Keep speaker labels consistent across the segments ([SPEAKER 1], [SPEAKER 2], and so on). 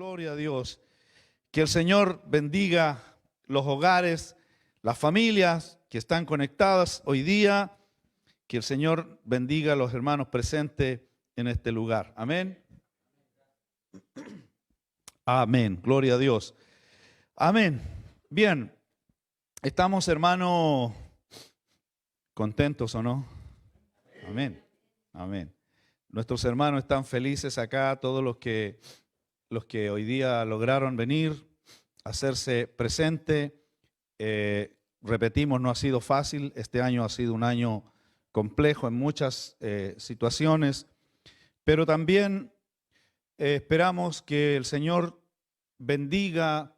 [SPEAKER 1] Gloria a Dios. Que el Señor bendiga los hogares, las familias que están conectadas hoy día. Que el Señor bendiga a los hermanos presentes en este lugar. Amén. Amén. Gloria a Dios. Amén. Bien. ¿Estamos, hermanos, contentos o no? Amén. Amén. Nuestros hermanos están felices acá, todos los que hoy día lograron venir, hacerse presente. Repetimos, no ha sido fácil. Este año ha sido un año complejo en muchas situaciones, pero también esperamos que el Señor bendiga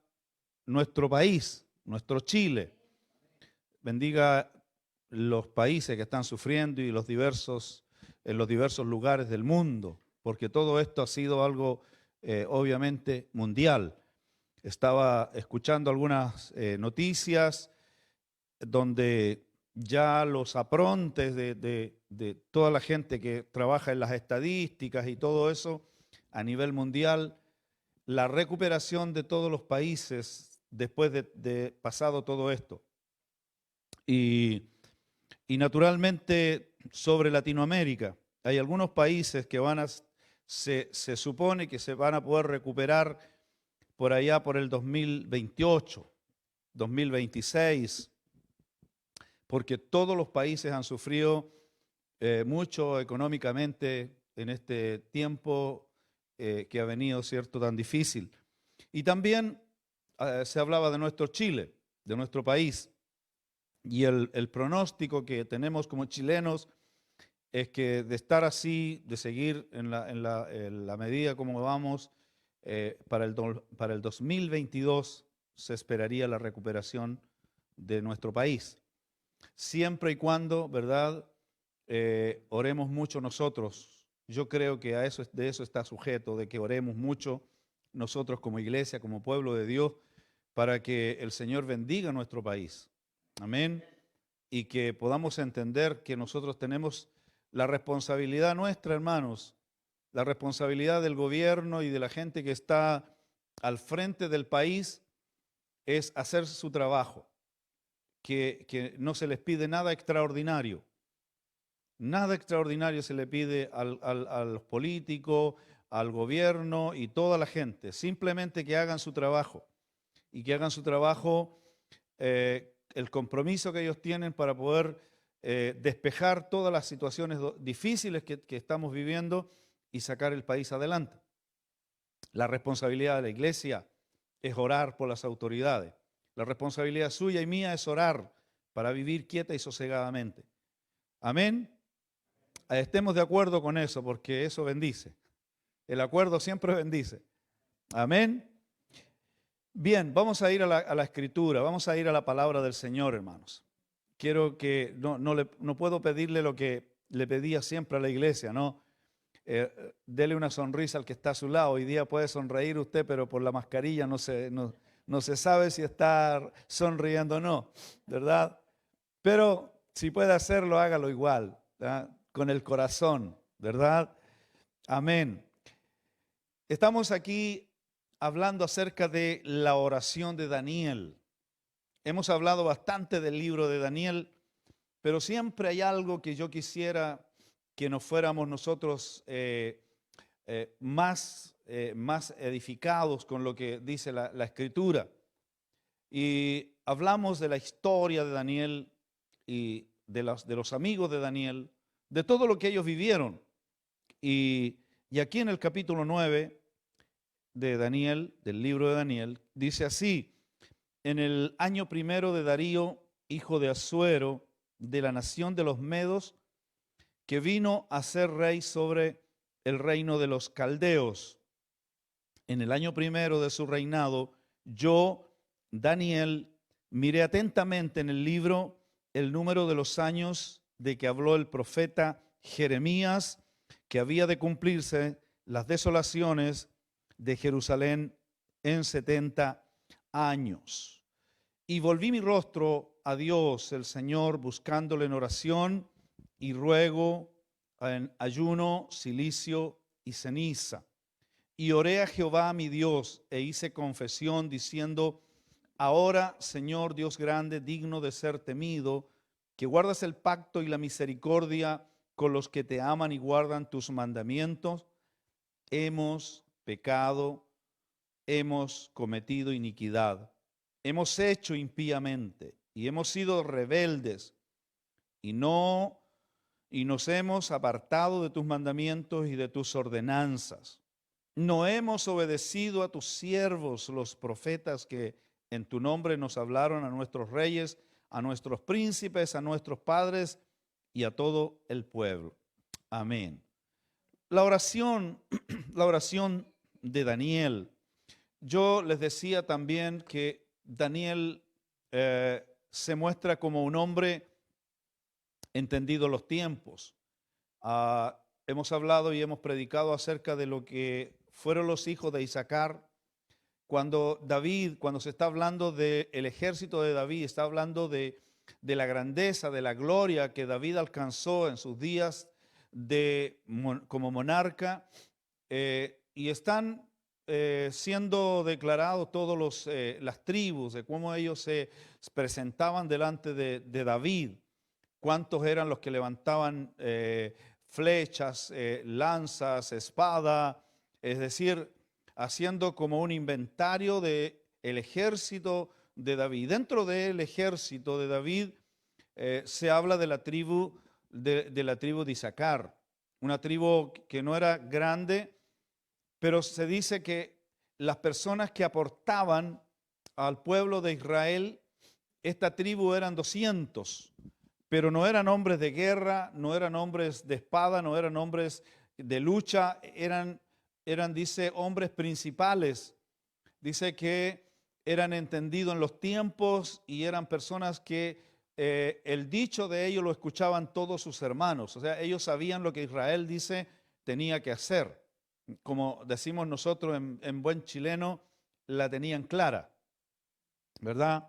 [SPEAKER 1] nuestro país, nuestro Chile, bendiga los países que están sufriendo y en los diversos lugares del mundo, porque todo esto ha sido algo obviamente mundial. Estaba escuchando algunas noticias donde ya los aprontes de toda la gente que trabaja en las estadísticas y todo eso a nivel mundial, la recuperación de todos los países después de pasado todo esto. Y naturalmente sobre Latinoamérica, hay algunos países que se supone que se van a poder recuperar por allá por el 2028, 2026, porque todos los países han sufrido mucho económicamente en este tiempo que ha venido, ¿cierto?, tan difícil. Y también se hablaba de nuestro Chile, de nuestro país. Y el pronóstico que tenemos como chilenos es que de estar así, de seguir en la medida como vamos, para el 2022 se esperaría la recuperación de nuestro país. Siempre y cuando, ¿verdad?, oremos mucho nosotros. Yo creo que de eso está sujeto, de que oremos mucho nosotros como iglesia, como pueblo de Dios, para que el Señor bendiga nuestro país. Amén. Y que podamos entender que nosotros tenemos la responsabilidad nuestra, hermanos, la responsabilidad del gobierno y de la gente que está al frente del país es hacer su trabajo, que no se les pide nada extraordinario. Nada extraordinario se le pide a los políticos, al gobierno y toda la gente. Simplemente que hagan su trabajo y que hagan su trabajo, el compromiso que ellos tienen para poder despejar todas las situaciones difíciles que estamos viviendo y sacar el país adelante. La responsabilidad de la iglesia es orar por las autoridades. La responsabilidad suya y mía es orar para vivir quieta y sosegadamente. Amén. Estemos de acuerdo con eso, porque eso bendice. El acuerdo siempre bendice. Amén. Bien, vamos a ir a la Escritura, vamos a ir a la palabra del Señor, hermanos. Quiero que, no puedo pedirle lo que le pedía siempre a la iglesia, ¿no? Dele una sonrisa al que está a su lado. Hoy día puede sonreír usted, pero por la mascarilla no se sabe si está sonriendo o no, ¿verdad? Pero si puede hacerlo, hágalo igual, ¿verdad?, con el corazón, ¿verdad? Amén. Estamos aquí hablando acerca de la oración de Daniel. Hemos hablado bastante del libro de Daniel, pero siempre hay algo que yo quisiera que nos fuéramos nosotros más edificados con lo que dice la Escritura. Y hablamos de la historia de Daniel y de los amigos de Daniel, de todo lo que ellos vivieron. Y aquí en el capítulo 9 de Daniel, del libro de Daniel, dice así: en el año primero de Darío, hijo de Asuero, de la nación de los Medos, que vino a ser rey sobre el reino de los caldeos. En el año primero de su reinado, yo, Daniel, miré atentamente en el libro el número de los años de que habló el profeta Jeremías, que había de cumplirse las desolaciones de Jerusalén en 70 años. Y volví mi rostro a Dios, el Señor, buscándole en oración y ruego, en ayuno, cilicio y ceniza. y oré a Jehová mi Dios e hice confesión diciendo, ahora, Señor Dios grande, digno de ser temido, que guardas el pacto y la misericordia con los que te aman y guardan tus mandamientos, hemos pecado, hemos cometido iniquidad, hemos hecho impíamente y hemos sido rebeldes y nos hemos apartado de tus mandamientos y de tus ordenanzas. No hemos obedecido a tus siervos, los profetas, que en tu nombre nos hablaron, a nuestros reyes, a nuestros príncipes, a nuestros padres y a todo el pueblo. Amén. La oración de Daniel. Yo les decía también que Daniel se muestra como un hombre entendido los tiempos. Hemos hablado y hemos predicado acerca de lo que fueron los hijos de Isaacar. Cuando se está hablando del ejército de David, está hablando de la grandeza, de la gloria que David alcanzó en sus días como monarca, y están siendo declarados todos las tribus, de cómo ellos se presentaban delante de David, cuántos eran los que levantaban flechas, lanzas, espada, es decir, haciendo como un inventario del ejército de David. Dentro del ejército de David se habla de la tribu de Isaacar, una tribu que no era grande, pero se dice que las personas que aportaban al pueblo de Israel, esta tribu eran 200, pero no eran hombres de guerra, no eran hombres de espada, no eran hombres de lucha, eran, dice, hombres principales. Dice que eran entendidos en los tiempos y eran personas que el dicho de ellos lo escuchaban todos sus hermanos. O sea, ellos sabían lo que Israel dice tenía que hacer. Como decimos nosotros en buen chileno, la tenían clara, ¿verdad?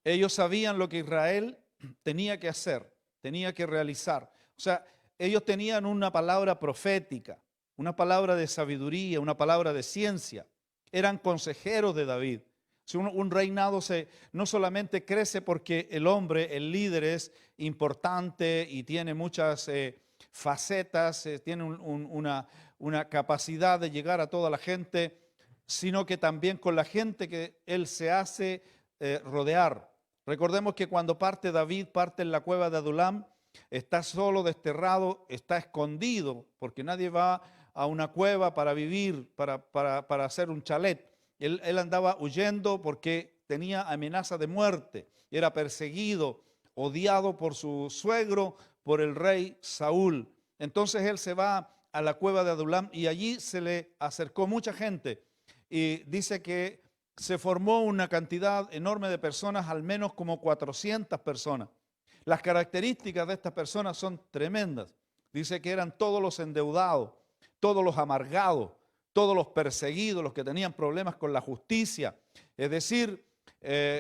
[SPEAKER 1] Ellos sabían lo que Israel tenía que hacer, tenía que realizar. O sea, ellos tenían una palabra profética, una palabra de sabiduría, una palabra de ciencia. Eran consejeros de David. Un reinado no solamente crece porque el hombre, el líder, es importante y tiene muchas facetas, tiene una capacidad de llegar a toda la gente, sino que también con la gente que él se hace rodear. Recordemos que cuando parte David, parte en la cueva de Adulam, está solo, desterrado, está escondido, porque nadie va a una cueva para vivir, para hacer un chalet. Él andaba huyendo porque tenía amenaza de muerte, era perseguido, odiado por su suegro, por el rey Saúl. Entonces él se va a la cueva de Adulam y allí se le acercó mucha gente y dice que se formó una cantidad enorme de personas, al menos como 400 personas. Las características de estas personas son tremendas. Dice que eran todos los endeudados, todos los amargados, todos los perseguidos, los que tenían problemas con la justicia. Es decir,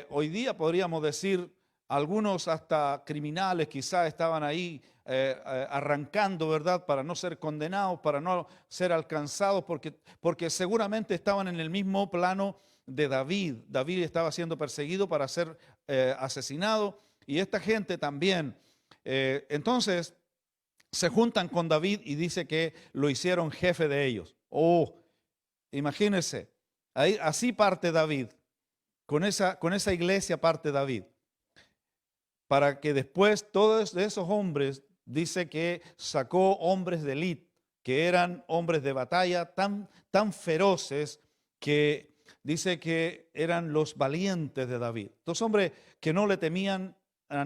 [SPEAKER 1] hoy día podríamos decir, algunos hasta criminales quizás estaban ahí arrancando, ¿verdad? Para no ser condenados, para no ser alcanzados, porque seguramente estaban en el mismo plano de David. David estaba siendo perseguido para ser asesinado, y esta gente también. Entonces se juntan con David y dice que lo hicieron jefe de ellos. Oh, imagínense, así parte David, con esa iglesia parte David, para que después todos esos hombres, dice que sacó hombres de élite, que eran hombres de batalla tan feroces, que dice que eran los valientes de David. Dos hombres que no le temían a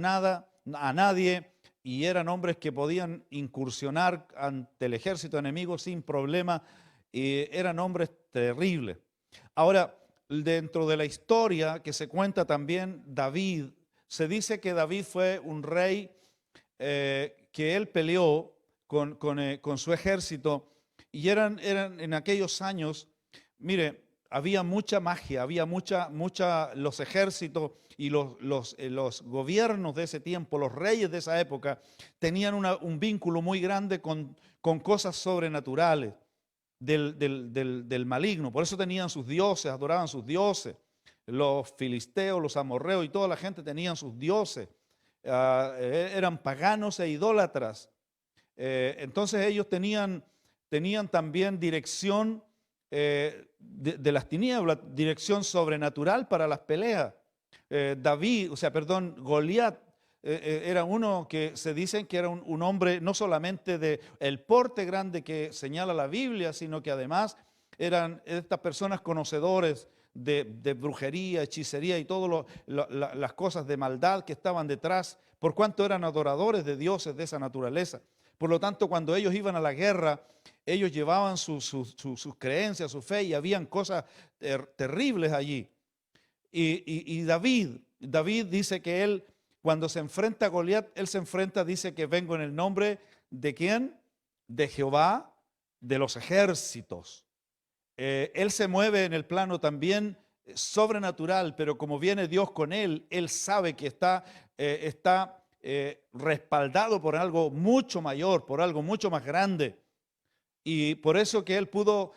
[SPEAKER 1] nadie, y eran hombres que podían incursionar ante el ejército enemigo sin problema, y eran hombres terribles. Ahora, dentro de la historia que se cuenta también, David, se dice que David fue un rey que él peleó con su ejército, y eran en aquellos años, mire, había mucha magia, había los ejércitos y los gobiernos de ese tiempo, los reyes de esa época, tenían un vínculo muy grande con cosas sobrenaturales. del maligno. Por eso tenían sus dioses, adoraban sus dioses. Los filisteos, los amorreos y toda la gente tenían sus dioses. Eran paganos e idólatras. Entonces ellos tenían también dirección de las tinieblas, dirección sobrenatural para las peleas. Goliat era uno que se dice que era un hombre no solamente de el porte grande que señala la Biblia, sino que además eran estas personas conocedores de brujería, hechicería y todas las cosas de maldad que estaban detrás, por cuanto eran adoradores de dioses de esa naturaleza. Por lo tanto, cuando ellos iban a la guerra, ellos llevaban sus creencias, su fe, y habían cosas terribles allí. Y David dice que él, cuando se enfrenta a Goliat, él se enfrenta, dice que vengo en el nombre ¿de quién? De Jehová, de los ejércitos. Él se mueve en el plano también sobrenatural, pero como viene Dios con él sabe que está respaldado por algo mucho mayor, por algo mucho más grande. Y por eso que él pudo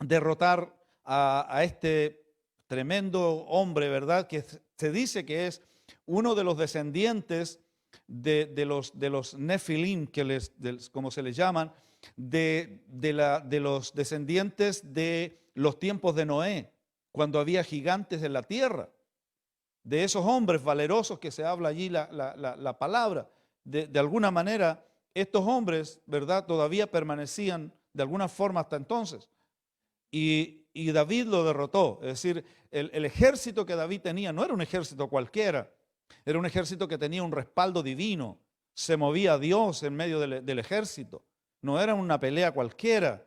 [SPEAKER 1] derrotar a este tremendo hombre, ¿verdad? Que se dice que es uno de los descendientes de los Nefilim, como se les llaman, de los descendientes de los tiempos de Noé, cuando había gigantes en la tierra. De esos hombres valerosos que se habla allí la palabra. De alguna manera, estos hombres, ¿verdad?, todavía permanecían de alguna forma hasta entonces. Y David lo derrotó. Es decir, el ejército que David tenía no era un ejército cualquiera, era un ejército que tenía un respaldo divino. Se movía Dios en medio del ejército. No era una pelea cualquiera.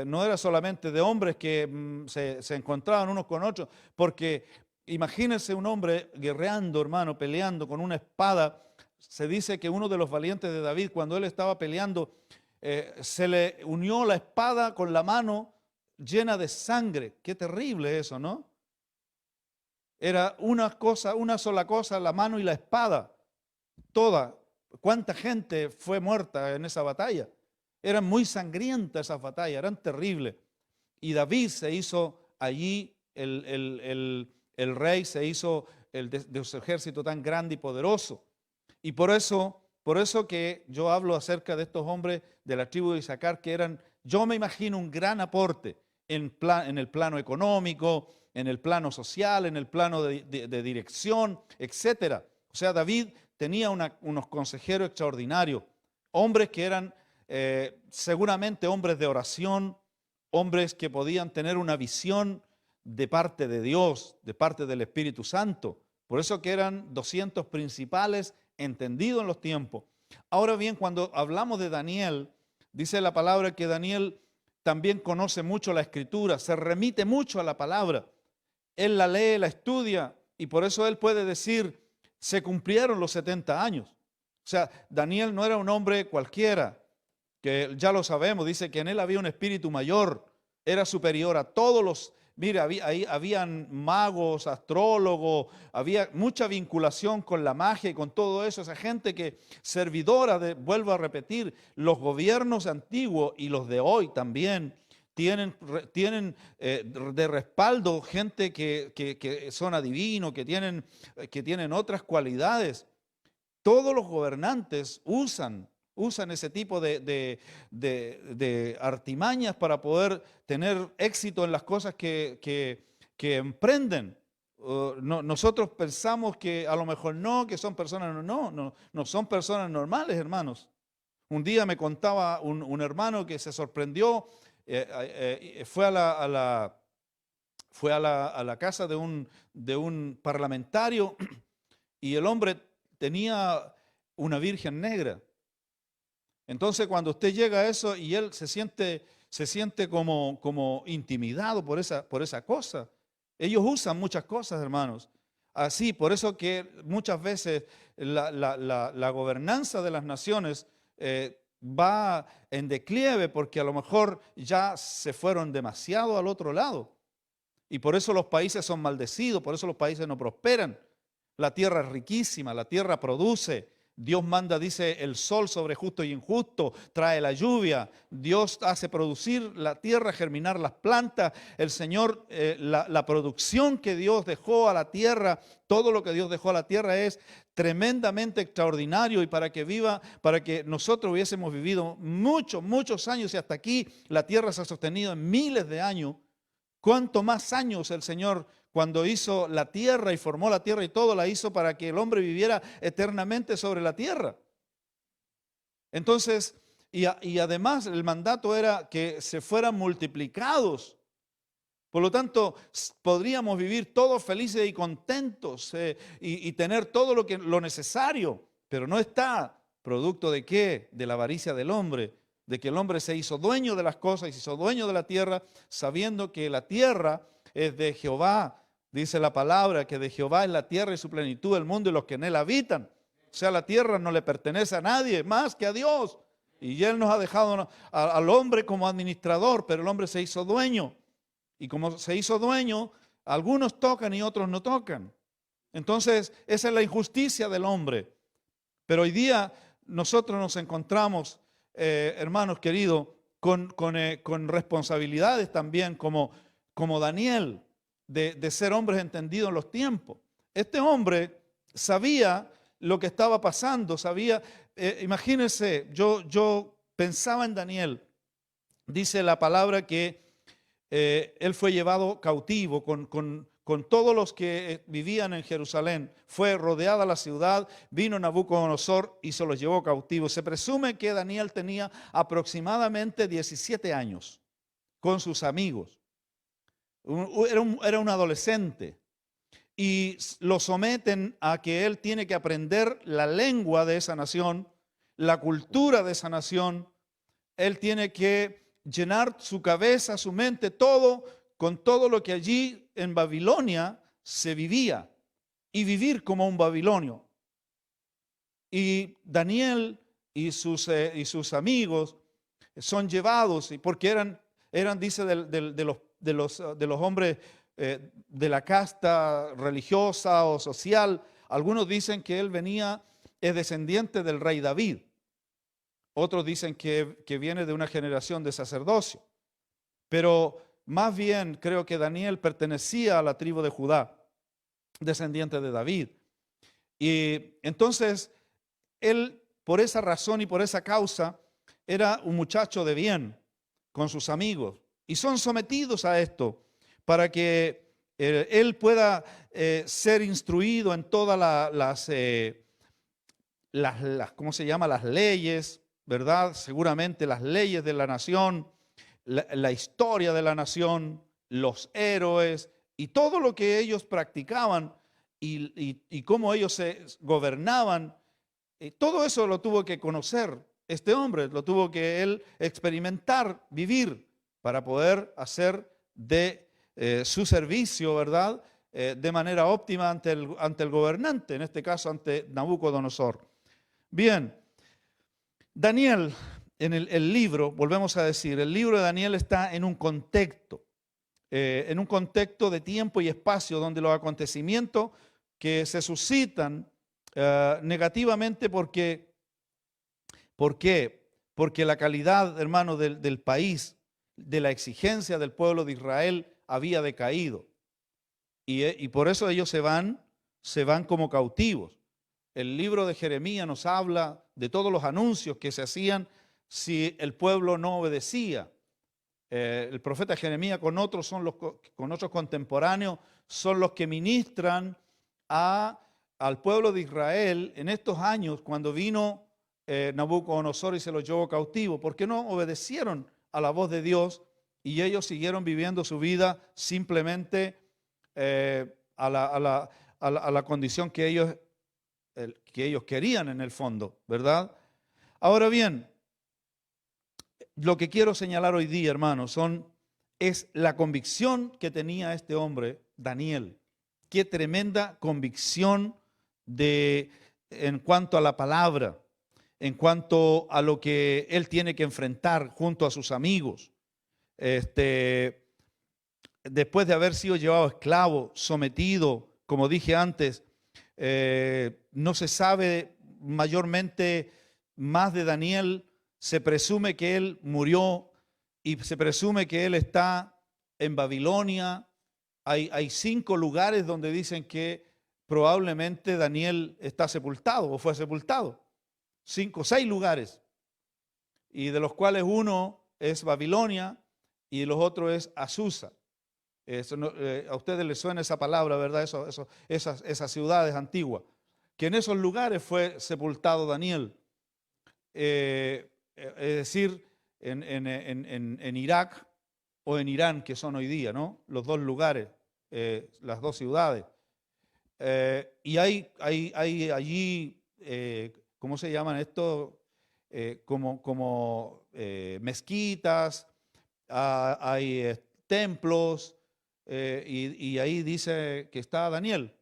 [SPEAKER 1] No era solamente de hombres que se encontraban unos con otros, porque imagínense un hombre guerreando, hermano, peleando con una espada. Se dice que uno de los valientes de David, cuando él estaba peleando, se le unió la espada con la mano llena de sangre. Qué terrible eso, ¿no? Era una sola cosa, la mano y la espada. Toda. ¿Cuánta gente fue muerta en esa batalla? Eran muy sangrientas esas batallas, eran terribles. Y David se hizo allí el rey, se hizo de su ejército tan grande y poderoso. Y por eso que yo hablo acerca de estos hombres de la tribu de Isaacar, que eran, yo me imagino, un gran aporte en el plano económico, en el plano social, en el plano de dirección, etc. O sea, David tenía unos consejeros extraordinarios, hombres que eran seguramente hombres de oración, hombres que podían tener una visión de parte de Dios, de parte del Espíritu Santo. Por eso que eran 200 principales entendidos en los tiempos. Ahora bien, cuando hablamos de Daniel, dice la palabra que Daniel también conoce mucho la Escritura, se remite mucho a la palabra. Él la lee, la estudia, y por eso él puede decir, se cumplieron los 70 años. O sea, Daniel no era un hombre cualquiera, que ya lo sabemos, dice que en él había un espíritu mayor, era superior a todos los. Mire, ahí habían magos, astrólogos, había mucha vinculación con la magia y con todo eso. Esa gente que servidora vuelvo a repetir, los gobiernos antiguos y los de hoy también tienen de respaldo gente que son adivinos, que tienen otras cualidades. Todos los gobernantes usan ese tipo de artimañas para poder tener éxito en las cosas que emprenden. Nosotros pensamos que a lo mejor no, que son personas, no son personas normales, hermanos. Un día me contaba un hermano que se sorprendió, fue a la casa de un parlamentario y el hombre tenía una virgen negra. Entonces, cuando usted llega a eso y él se siente como intimidado por esa cosa. Ellos usan muchas cosas, hermanos. Así, por eso que muchas veces la gobernanza de las naciones va en declive, porque a lo mejor ya se fueron demasiado al otro lado. Y por eso los países son maldecidos, por eso los países no prosperan. La tierra es riquísima, la tierra produce, Dios manda, dice, el sol sobre justo y injusto, trae la lluvia, Dios hace producir la tierra, germinar las plantas, el Señor, la producción que Dios dejó a la tierra, todo lo que Dios dejó a la tierra es tremendamente extraordinario, y para que nosotros hubiésemos vivido muchos años, y hasta aquí la tierra se ha sostenido en miles de años. ¿Cuánto más años el Señor, cuando hizo la tierra y formó la tierra y todo, la hizo para que el hombre viviera eternamente sobre la tierra? Entonces, y además el mandato era que se fueran multiplicados. Por lo tanto, podríamos vivir todos felices y contentos, y tener todo lo necesario, pero no está. ¿Producto de qué? De la avaricia del hombre, de que el hombre se hizo dueño de las cosas y se hizo dueño de la tierra, sabiendo que la tierra es de Jehová. Dice la palabra que de Jehová es la tierra y su plenitud, el mundo y los que en él habitan. O sea, la tierra no le pertenece a nadie más que a Dios. Y Él nos ha dejado al hombre como administrador, pero el hombre se hizo dueño. Y como se hizo dueño, algunos tocan y otros no tocan. Entonces, esa es la injusticia del hombre. Pero hoy día nosotros nos encontramos, hermanos queridos, con responsabilidades también como Daniel, de ser hombres entendidos en los tiempos. Este hombre sabía lo que estaba pasando, sabía, imagínense, yo pensaba en Daniel. Dice la palabra que él fue llevado cautivo con todos los que vivían en Jerusalén. Fue rodeada la ciudad, vino Nabucodonosor y se los llevó cautivos. Se presume que Daniel tenía aproximadamente 17 años con sus amigos. Era un adolescente. Y lo someten a que él tiene que aprender la lengua de esa nación, la cultura de esa nación. Él tiene que llenar su cabeza, su mente, todo con todo lo que allí en Babilonia se vivía, y vivir como un babilonio. Y Daniel y sus amigos son llevados, porque eran dice, de los hombres de la casta religiosa o social. Algunos dicen que él es descendiente del rey David. Otros dicen que viene de una generación de sacerdocio. Pero más bien creo que Daniel pertenecía a la tribu de Judá, descendiente de David. Y entonces él, por esa razón y por esa causa, era un muchacho de bien con sus amigos. Y son sometidos a esto para que él pueda ser instruido en todas ¿cómo se llama? Las leyes, ¿verdad? Seguramente las leyes de la nación, la historia de la nación, los héroes y todo lo que ellos practicaban y cómo ellos se gobernaban. Todo eso lo tuvo que conocer este hombre, lo tuvo que él experimentar, vivir, para poder hacer de su servicio, ¿verdad? De manera óptima ante el gobernante, en este caso ante Nabucodonosor. Bien, Daniel, en el libro, volvemos a decir, el libro de Daniel está en un contexto de tiempo y espacio donde los acontecimientos que se suscitan negativamente, ¿por qué? Porque la calidad, hermano, del país, de la exigencia del pueblo de Israel había decaído. Y por eso ellos se van como cautivos. El libro de Jeremías nos habla de todos los anuncios que se hacían si el pueblo no obedecía. El profeta Jeremías con otros contemporáneos son los que ministran al pueblo de Israel en estos años cuando vino Nabucodonosor y se los llevó cautivo, porque no obedecieron a la voz de Dios y ellos siguieron viviendo su vida simplemente a la condición que ellos querían en el fondo, ¿verdad? Ahora bien, lo que quiero señalar hoy día, hermanos, es la convicción que tenía este hombre, Daniel. Qué tremenda convicción en cuanto a la palabra, en cuanto a lo que él tiene que enfrentar junto a sus amigos. Después de haber sido llevado esclavo, sometido, como dije antes, no se sabe mayormente más de Daniel. Se presume que él murió y se presume que él está en Babilonia. Hay 5 lugares donde dicen que probablemente Daniel está sepultado o fue sepultado. 5, 6 lugares. Y de los cuales uno es Babilonia y los otros es Azusa. A ustedes les suena esa palabra, ¿verdad? Esas ciudades antiguas. Que en esos lugares fue sepultado Daniel. Es decir, en Irak o en Irán, que son hoy día, ¿no? Los 2 lugares, las 2 ciudades. Y hay allí, ¿cómo se llaman esto? Como mezquitas, hay templos, y ahí dice que está Daniel,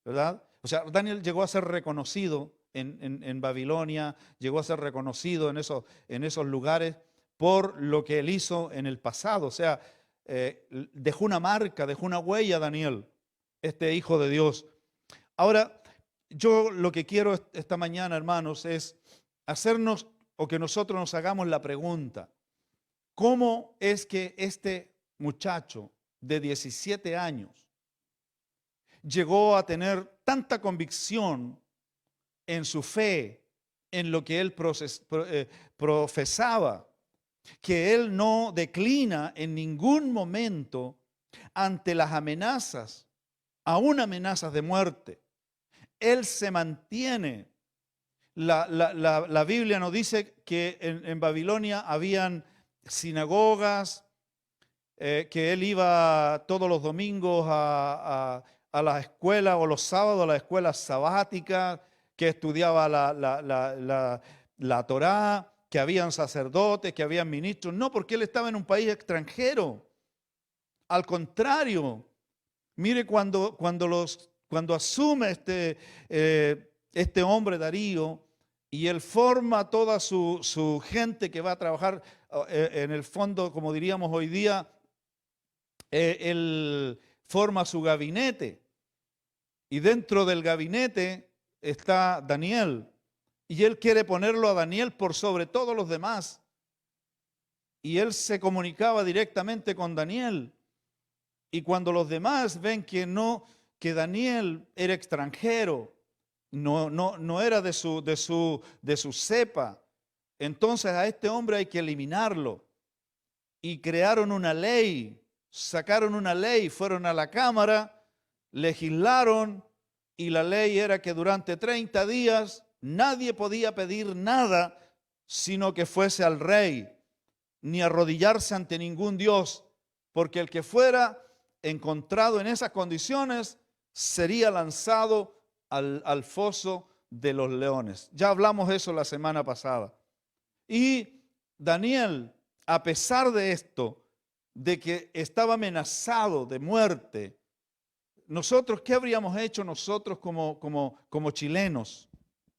[SPEAKER 1] ¿verdad? O sea, Daniel llegó a ser reconocido en Babilonia, llegó a ser reconocido en esos lugares por lo que él hizo en el pasado. O sea, dejó una marca, dejó una huella Daniel, este hijo de Dios. Ahora, yo lo que quiero esta mañana, hermanos, es hacernos o que nosotros nos hagamos la pregunta: ¿cómo es que este muchacho de 17 años llegó a tener tanta convicción en su fe, en lo que él profesaba, que él no declina en ningún momento ante las amenazas, aún amenazas de muerte? Él se mantiene. La Biblia nos dice que en Babilonia habían sinagogas, que él iba todos los domingos a la escuela, o los sábados a la escuela sabática, que estudiaba la Torá, que habían sacerdotes, que habían ministros. No, porque él estaba en un país extranjero. Al contrario, mire cuando asume este hombre Darío, y él forma toda su gente que va a trabajar, en el fondo, como diríamos hoy día, él forma su gabinete. Y dentro del gabinete está Daniel. Y él quiere ponerlo a Daniel por sobre todos los demás. Y él se comunicaba directamente con Daniel. Y cuando los demás ven que Daniel era extranjero, no era de su cepa, entonces a este hombre hay que eliminarlo. Y crearon una ley, sacaron una ley, fueron a la Cámara, legislaron, y la ley era que durante 30 días nadie podía pedir nada sino que fuese al rey, ni arrodillarse ante ningún dios, porque el que fuera encontrado en esas condiciones sería lanzado al foso de los leones. Ya hablamos de eso la semana pasada. Y Daniel, a pesar de esto, de que estaba amenazado de muerte, nosotros, ¿qué habríamos hecho nosotros como chilenos,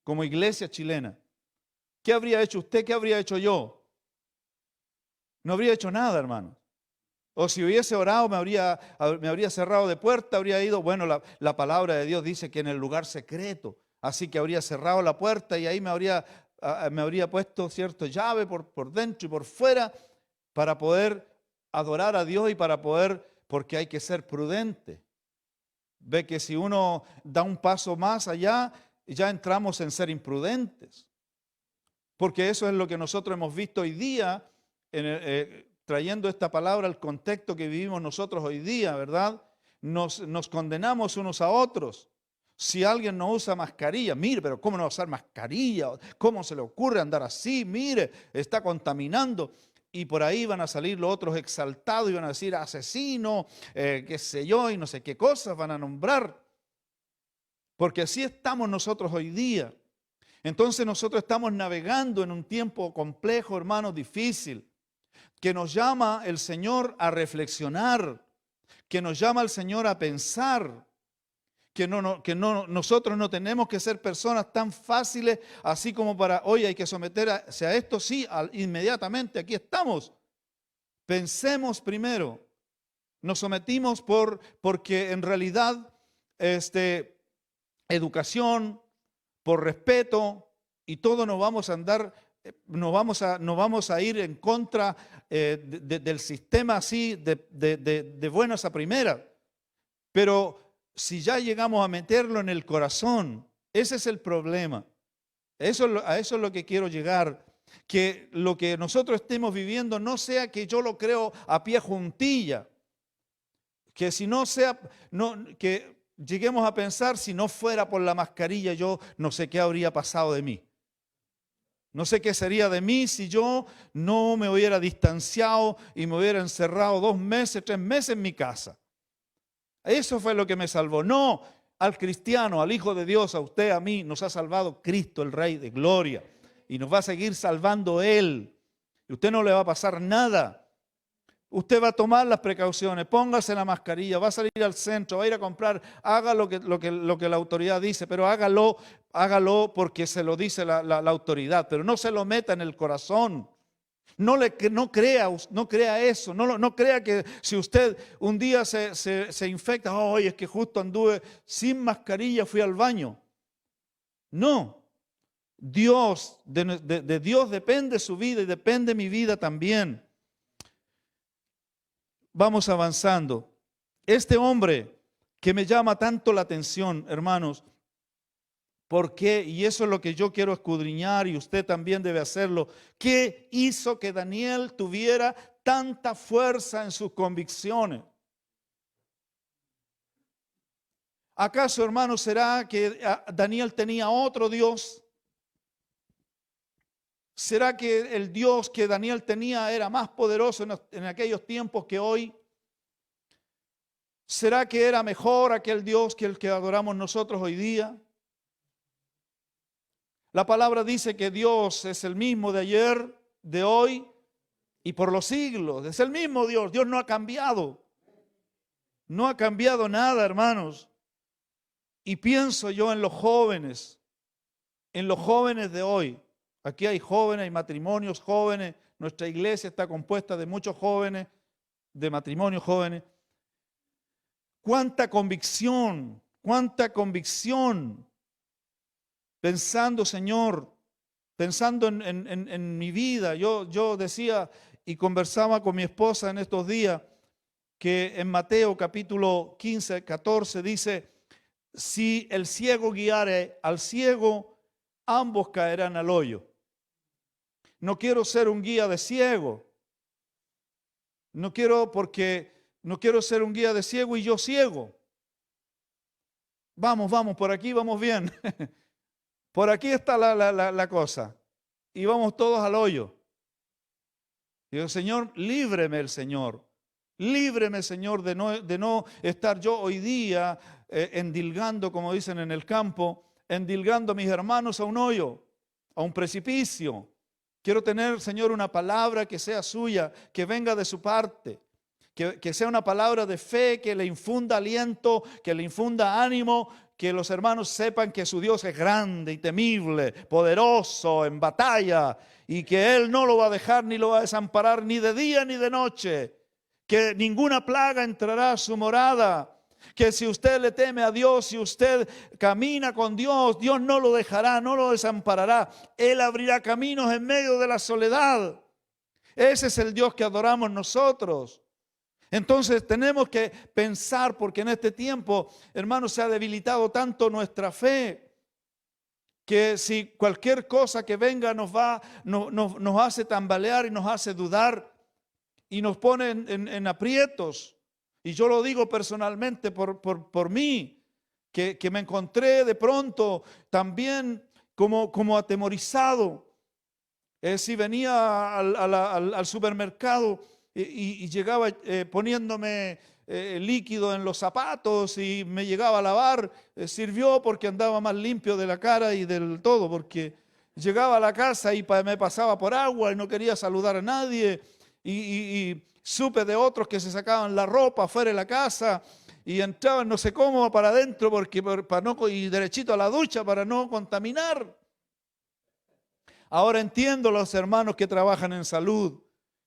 [SPEAKER 1] como iglesia chilena? ¿Qué habría hecho usted? ¿Qué habría hecho yo? No habría hecho nada, hermano. O si hubiese orado, me habría cerrado de puerta, habría ido. Bueno, la palabra de Dios dice que en el lugar secreto, así que habría cerrado la puerta y ahí me habría puesto cierta llave por dentro y por fuera, para poder adorar a Dios y porque hay que ser prudente. Ve que si uno da un paso más allá, ya entramos en ser imprudentes. Porque eso es lo que nosotros hemos visto hoy día, trayendo esta palabra al contexto que vivimos nosotros hoy día, ¿verdad? Nos condenamos unos a otros. Si alguien no usa mascarilla, mire, pero ¿cómo no va a usar mascarilla? ¿Cómo se le ocurre andar así? Mire, está contaminando. Y por ahí van a salir los otros exaltados y van a decir asesino, qué sé yo, y no sé qué cosas van a nombrar. Porque así estamos nosotros hoy día. Entonces nosotros estamos navegando en un tiempo complejo, hermano, difícil, que nos llama el Señor a reflexionar, que nos llama el Señor a pensar, nosotros no tenemos que ser personas tan fáciles, así como para, hoy hay que someterse a esto, sí, inmediatamente, aquí estamos. Pensemos primero, nos sometimos porque en realidad, educación, por respeto, y todos nos vamos a andar, nos vamos a ir en contra del sistema así de buenas a primeras. Pero si ya llegamos a meterlo en el corazón, ese es el problema. A eso es lo que quiero llegar. Que lo que nosotros estemos viviendo no sea que yo lo creo a pie juntilla. Que si no sea, que lleguemos a pensar, si no fuera por la mascarilla, yo no sé qué habría pasado de mí. No sé qué sería de mí si yo no me hubiera distanciado y me hubiera encerrado 2 meses, 3 meses en mi casa. Eso fue lo que me salvó. No al cristiano, al Hijo de Dios, a usted, a mí, nos ha salvado Cristo, el Rey de Gloria. Y nos va a seguir salvando Él. Y a usted no le va a pasar nada. Usted va a tomar las precauciones, póngase la mascarilla, va a salir al centro, va a ir a comprar, haga lo que la autoridad dice, pero hágalo porque se lo dice la autoridad, pero no se lo meta en el corazón. No crea eso, no crea que si usted un día se infecta, es que justo anduve sin mascarilla, fui al baño. No, de Dios depende su vida y depende mi vida también. Vamos avanzando. Este hombre que me llama tanto la atención, hermanos, ¿por qué? Y eso es lo que yo quiero escudriñar y usted también debe hacerlo. ¿Qué hizo que Daniel tuviera tanta fuerza en sus convicciones? ¿Acaso, hermanos, será que Daniel tenía otro Dios? ¿Será que el Dios que Daniel tenía era más poderoso en aquellos tiempos que hoy? ¿Será que era mejor aquel Dios que el que adoramos nosotros hoy día? La palabra dice que Dios es el mismo de ayer, de hoy y por los siglos. Es el mismo Dios. Dios no ha cambiado. No ha cambiado nada, hermanos. Y pienso yo en los jóvenes de hoy. Aquí hay jóvenes, hay matrimonios jóvenes. Nuestra iglesia está compuesta de muchos jóvenes, de matrimonios jóvenes. Cuánta convicción. Pensando, Señor, pensando en mi vida. Yo decía y conversaba con mi esposa en estos días que en Mateo capítulo 15, 14 dice, si el ciego guiare al ciego, ambos caerán al hoyo. No quiero ser un guía de ciego. No quiero ser un guía de ciego y yo ciego. Vamos, por aquí vamos bien. Por aquí está la cosa. Y vamos todos al hoyo. Digo, Señor, líbreme el Señor. Líbreme, Señor, de no estar yo hoy día endilgando, como dicen en el campo, endilgando a mis hermanos a un hoyo, a un precipicio. Quiero tener, Señor, una palabra que sea suya, que venga de su parte. Que sea una palabra de fe, que le infunda aliento, que le infunda ánimo, que los hermanos sepan que su Dios es grande y temible, poderoso en batalla, y que Él no lo va a dejar ni lo va a desamparar ni de día ni de noche, que ninguna plaga entrará a su morada, que si usted le teme a Dios, si usted camina con Dios, Dios no lo dejará, no lo desamparará. Él abrirá caminos en medio de la soledad. Ese es el Dios que adoramos nosotros. Entonces tenemos que pensar, porque en este tiempo, hermanos, se ha debilitado tanto nuestra fe, que si cualquier cosa que venga nos hace tambalear y nos hace dudar y nos pone en aprietos. Y yo lo digo personalmente por mí, que me encontré de pronto también como atemorizado. Si venía al supermercado y llegaba poniéndome líquido en los zapatos y me llegaba a lavar, sirvió porque andaba más limpio de la cara y del todo, porque llegaba a la casa y me pasaba por agua y no quería saludar a nadie y supe de otros que se sacaban la ropa fuera de la casa y entraban no sé cómo para adentro y derechito a la ducha para no contaminar. Ahora entiendo los hermanos que trabajan en salud,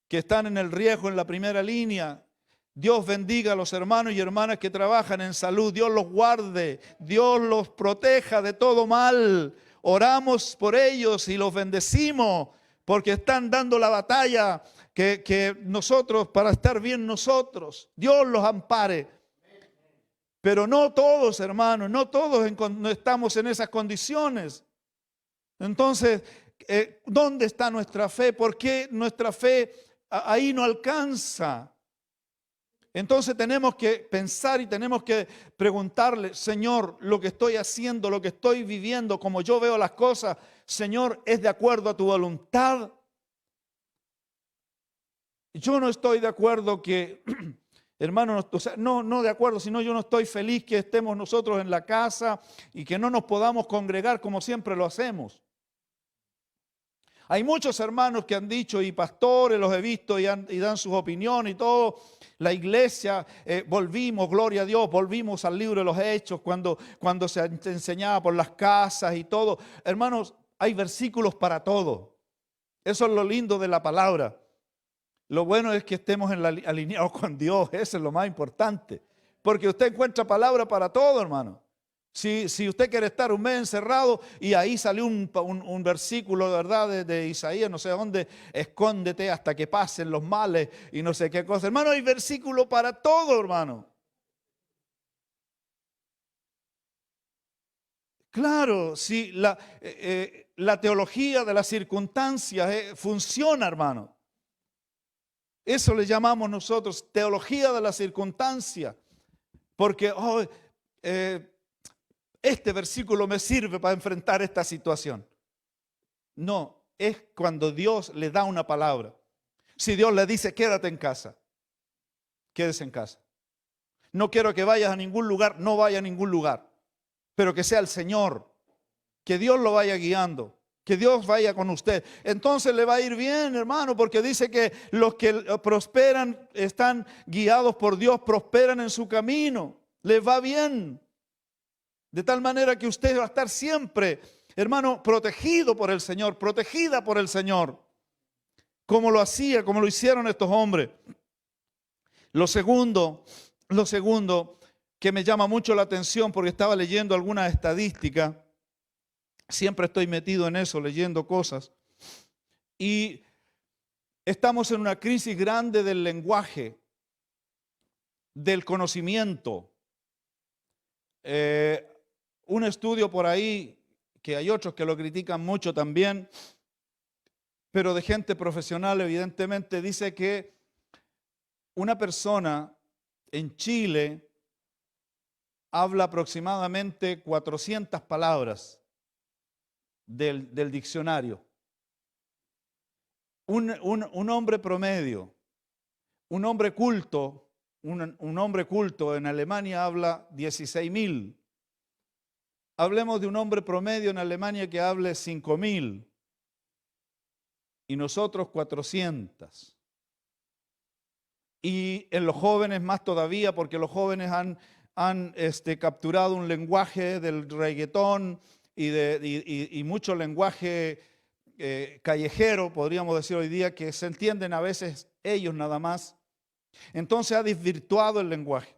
[SPEAKER 1] que están en el riesgo en la primera línea. Dios bendiga a los hermanos y hermanas que trabajan en salud. Dios los guarde, Dios los proteja de todo mal. oramos por ellos y los bendecimos porque están dando la batalla que nosotros, para estar bien nosotros. Dios los ampare. Pero no todos, hermanos, no todos no estamos en esas condiciones. Entonces, ¿dónde está nuestra fe? ¿Por qué nuestra fe ahí no alcanza? Entonces tenemos que pensar y tenemos que preguntarle, Señor, lo que estoy haciendo, lo que estoy viviendo, como yo veo las cosas, Señor, ¿es de acuerdo a tu voluntad? Yo no estoy de acuerdo que, hermanos, o sea, no de acuerdo, sino yo no estoy feliz que estemos nosotros en la casa y que no nos podamos congregar como siempre lo hacemos. Hay muchos hermanos que han dicho, y pastores los he visto y dan sus opiniones y todo. La iglesia, volvimos, gloria a Dios, volvimos al libro de los Hechos cuando se enseñaba por las casas y todo. Hermanos, hay versículos para todo. Eso es lo lindo de la palabra. Lo bueno es que estemos alineados con Dios, eso es lo más importante. Porque usted encuentra palabra para todo, hermano. Si usted quiere estar un mes encerrado y ahí salió un versículo, ¿verdad? De Isaías, no sé dónde, escóndete hasta que pasen los males y no sé qué cosa. Hermano, hay versículo para todo, hermano. Claro, si la teología de las circunstancias funciona, hermano. Eso le llamamos nosotros teología de las circunstancias. Porque este versículo me sirve para enfrentar esta situación. No, es cuando Dios le da una palabra. Si Dios le dice, quédate en casa, quédese en casa. No quiero que vayas a ningún lugar, no vaya a ningún lugar. Pero que sea el Señor, que Dios lo vaya guiando, que Dios vaya con usted. Entonces le va a ir bien, hermano, porque dice que los que prosperan, están guiados por Dios, prosperan en su camino. Les va bien. De tal manera que usted va a estar siempre, hermano, protegido por el Señor, protegida por el Señor, como lo hicieron estos hombres. Lo segundo que me llama mucho la atención, porque estaba leyendo alguna estadística, siempre estoy metido en eso, leyendo cosas, y estamos en una crisis grande del lenguaje, del conocimiento. Un estudio por ahí, que hay otros que lo critican mucho también, pero de gente profesional evidentemente, dice que una persona en Chile habla aproximadamente 400 palabras del diccionario. Un hombre promedio, un hombre culto en Alemania habla 16.000. Hablemos de un hombre promedio en Alemania que hable 5.000 y nosotros 400. Y en los jóvenes más todavía, porque los jóvenes han capturado un lenguaje del reggaetón y mucho lenguaje callejero, podríamos decir hoy día, que se entienden a veces ellos nada más. Entonces ha desvirtuado el lenguaje,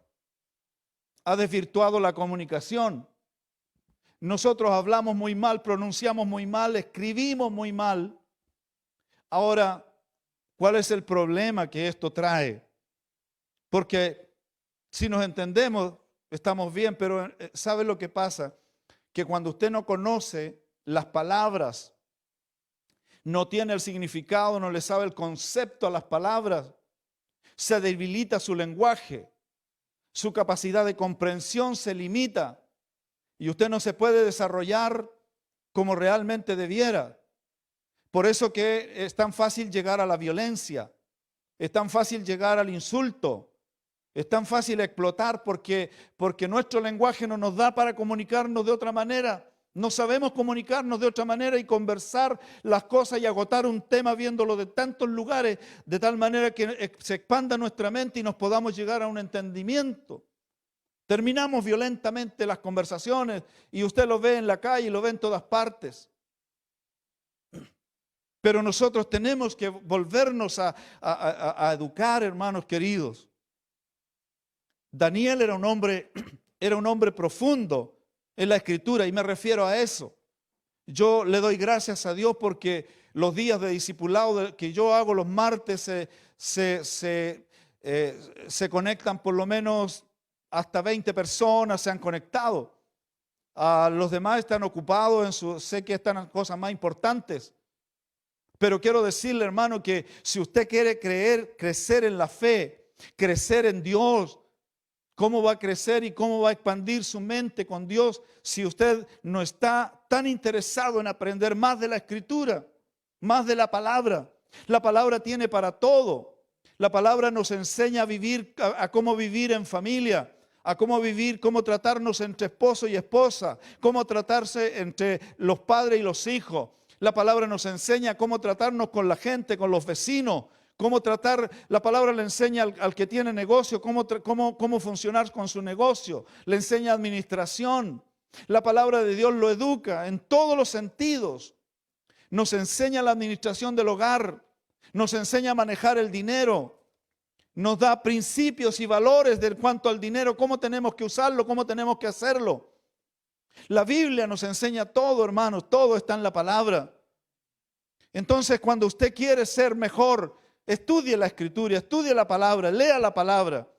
[SPEAKER 1] ha desvirtuado la comunicación. Nosotros hablamos muy mal, pronunciamos muy mal, escribimos muy mal. Ahora, ¿cuál es el problema que esto trae? Porque si nos entendemos, estamos bien, pero ¿sabe lo que pasa? Que cuando usted no conoce las palabras, no tiene el significado, no le sabe el concepto a las palabras, se debilita su lenguaje, su capacidad de comprensión se limita y usted no se puede desarrollar como realmente debiera. Por eso que es tan fácil llegar a la violencia, es tan fácil llegar al insulto, es tan fácil explotar porque nuestro lenguaje no nos da para comunicarnos de otra manera. No sabemos comunicarnos de otra manera y conversar las cosas y agotar un tema viéndolo de tantos lugares, de tal manera que se expanda nuestra mente y nos podamos llegar a un entendimiento. Terminamos violentamente las conversaciones y usted lo ve en la calle y lo ve en todas partes. Pero nosotros tenemos que volvernos a educar, hermanos queridos. Daniel era un hombre profundo en la Escritura y me refiero a eso. Yo le doy gracias a Dios porque los días de discipulado que yo hago los martes se conectan por lo menos hasta 20 personas se han conectado. Los demás están ocupados sé que están en cosas más importantes. Pero quiero decirle, hermano, que si usted quiere crecer en la fe, crecer en Dios, ¿cómo va a crecer y cómo va a expandir su mente con Dios si usted no está tan interesado en aprender más de la Escritura, más de la palabra? La palabra tiene para todo. La palabra nos enseña a vivir, a cómo vivir en familia, a cómo vivir, cómo tratarnos entre esposo y esposa, cómo tratarse entre los padres y los hijos. La palabra nos enseña cómo tratarnos con la gente, con los vecinos, cómo tratar. La palabra le enseña al que tiene negocio, cómo funcionar con su negocio. Le enseña administración. La palabra de Dios lo educa en todos los sentidos. Nos enseña la administración del hogar, nos enseña a manejar el dinero, nos da principios y valores de cuanto al dinero, cómo tenemos que usarlo, cómo tenemos que hacerlo. La Biblia nos enseña todo, hermanos, todo está en la palabra. Entonces, cuando usted quiere ser mejor, estudie la Escritura, estudie la palabra, lea la palabra.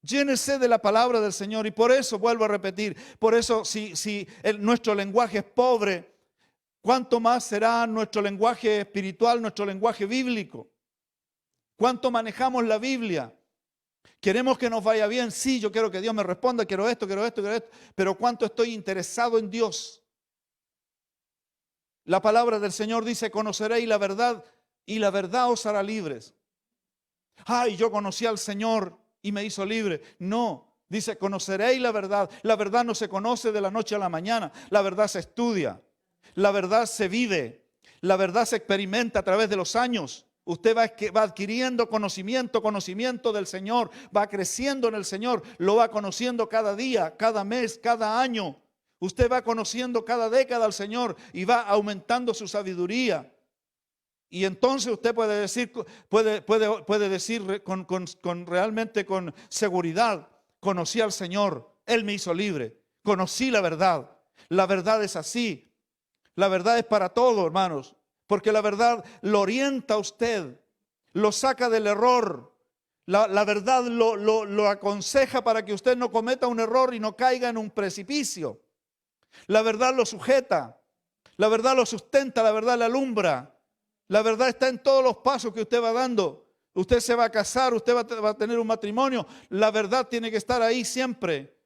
[SPEAKER 1] Llénese de la palabra del Señor y por eso, vuelvo a repetir, por eso si nuestro lenguaje es pobre, ¿cuánto más será nuestro lenguaje espiritual, nuestro lenguaje bíblico? ¿Cuánto manejamos la Biblia? ¿Queremos que nos vaya bien? Sí, yo quiero que Dios me responda, quiero esto, pero ¿cuánto estoy interesado en Dios? La palabra del Señor dice, conoceréis la verdad y la verdad os hará libres. Ay, yo conocí al Señor y me hizo libre. No, dice, conoceréis la verdad. La verdad no se conoce de la noche a la mañana, la verdad se estudia, la verdad se vive, la verdad se experimenta a través de los años. Usted va adquiriendo conocimiento del Señor, va creciendo en el Señor, lo va conociendo cada día, cada mes, cada año. Usted va conociendo cada década al Señor y va aumentando su sabiduría. Y entonces usted puede decir, realmente con seguridad, conocí al Señor, Él me hizo libre, conocí la verdad. La verdad es así, la verdad es para todo, hermanos. Porque la verdad lo orienta a usted, lo saca del error. La verdad lo aconseja para que usted no cometa un error y no caiga en un precipicio. La verdad lo sujeta, la verdad lo sustenta, la verdad le alumbra. La verdad está en todos los pasos que usted va dando. Usted se va a casar, usted va a tener un matrimonio. La verdad tiene que estar ahí siempre,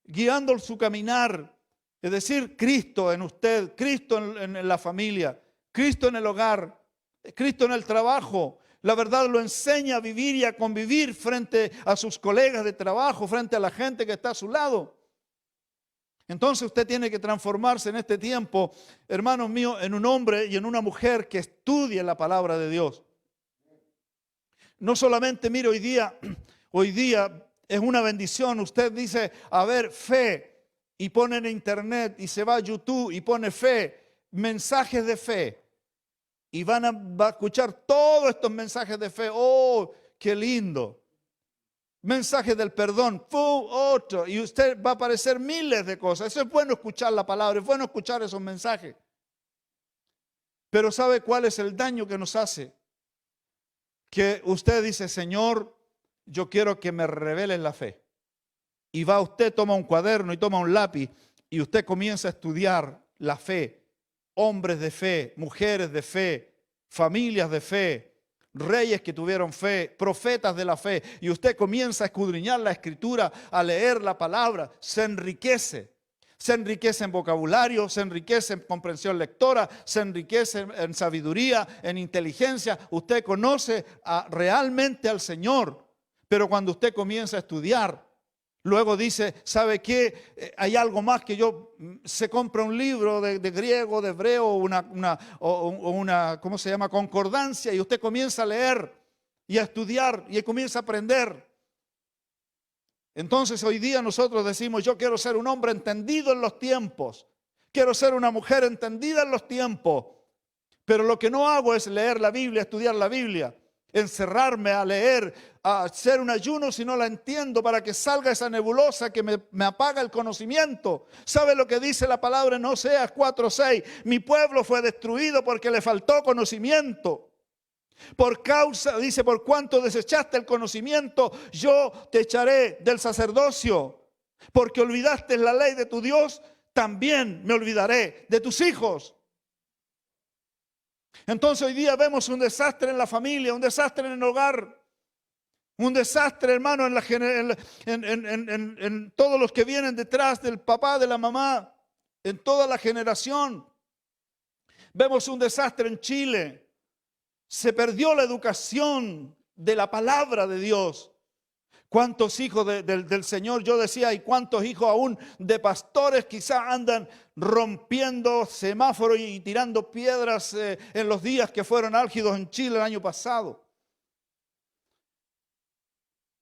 [SPEAKER 1] guiando su caminar. Es decir, Cristo en usted, Cristo en la familia. Cristo en el hogar, Cristo en el trabajo. La verdad lo enseña a vivir y a convivir frente a sus colegas de trabajo, frente a la gente que está a su lado. Entonces usted tiene que transformarse en este tiempo, hermanos míos, en un hombre y en una mujer que estudie la palabra de Dios. No solamente, mire, hoy día es una bendición. Usted dice, a ver, fe, y pone en internet y se va a YouTube y pone fe, mensajes de fe. Y va a escuchar todos estos mensajes de fe. ¡Oh, qué lindo! Mensajes del perdón. Otro. Y usted va a aparecer miles de cosas. Eso es bueno escuchar la palabra, es bueno escuchar esos mensajes. Pero ¿sabe cuál es el daño que nos hace? Que usted dice, Señor, yo quiero que me reveles la fe. Y va usted, toma un cuaderno y toma un lápiz y usted comienza a estudiar la fe. Hombres de fe, mujeres de fe, familias de fe, reyes que tuvieron fe, profetas de la fe. Y usted comienza a escudriñar la Escritura, a leer la palabra, se enriquece. Se enriquece en vocabulario, se enriquece en comprensión lectora, se enriquece en sabiduría, en inteligencia. Usted conoce realmente al Señor. Pero cuando usted comienza a estudiar, luego dice, ¿sabe qué? Hay algo más que se compra un libro de griego, de hebreo, una ¿cómo se llama? Concordancia, y usted comienza a leer y a estudiar y comienza a aprender. Entonces hoy día nosotros decimos, yo quiero ser un hombre entendido en los tiempos, quiero ser una mujer entendida en los tiempos, pero lo que no hago es leer la Biblia, estudiar la Biblia. encerrarme a leer, a hacer un ayuno si no la entiendo, para que salga esa nebulosa que me apaga el conocimiento. ¿Sabe lo que dice la palabra en Oseas 4:6? Mi pueblo fue destruido porque le faltó conocimiento. Por causa, dice, por cuanto desechaste el conocimiento, yo te echaré del sacerdocio. Porque olvidaste la ley de tu Dios, también me olvidaré de tus hijos. Entonces hoy día vemos un desastre en la familia, un desastre en el hogar, un desastre, hermano, en todos los que vienen detrás del papá, de la mamá, en toda la generación. Vemos un desastre en Chile. Se perdió la educación de la palabra de Dios. ¿Cuántos hijos del Señor, yo decía, y cuántos hijos aún de pastores quizás andan rompiendo semáforos y tirando piedras en los días que fueron álgidos en Chile el año pasado?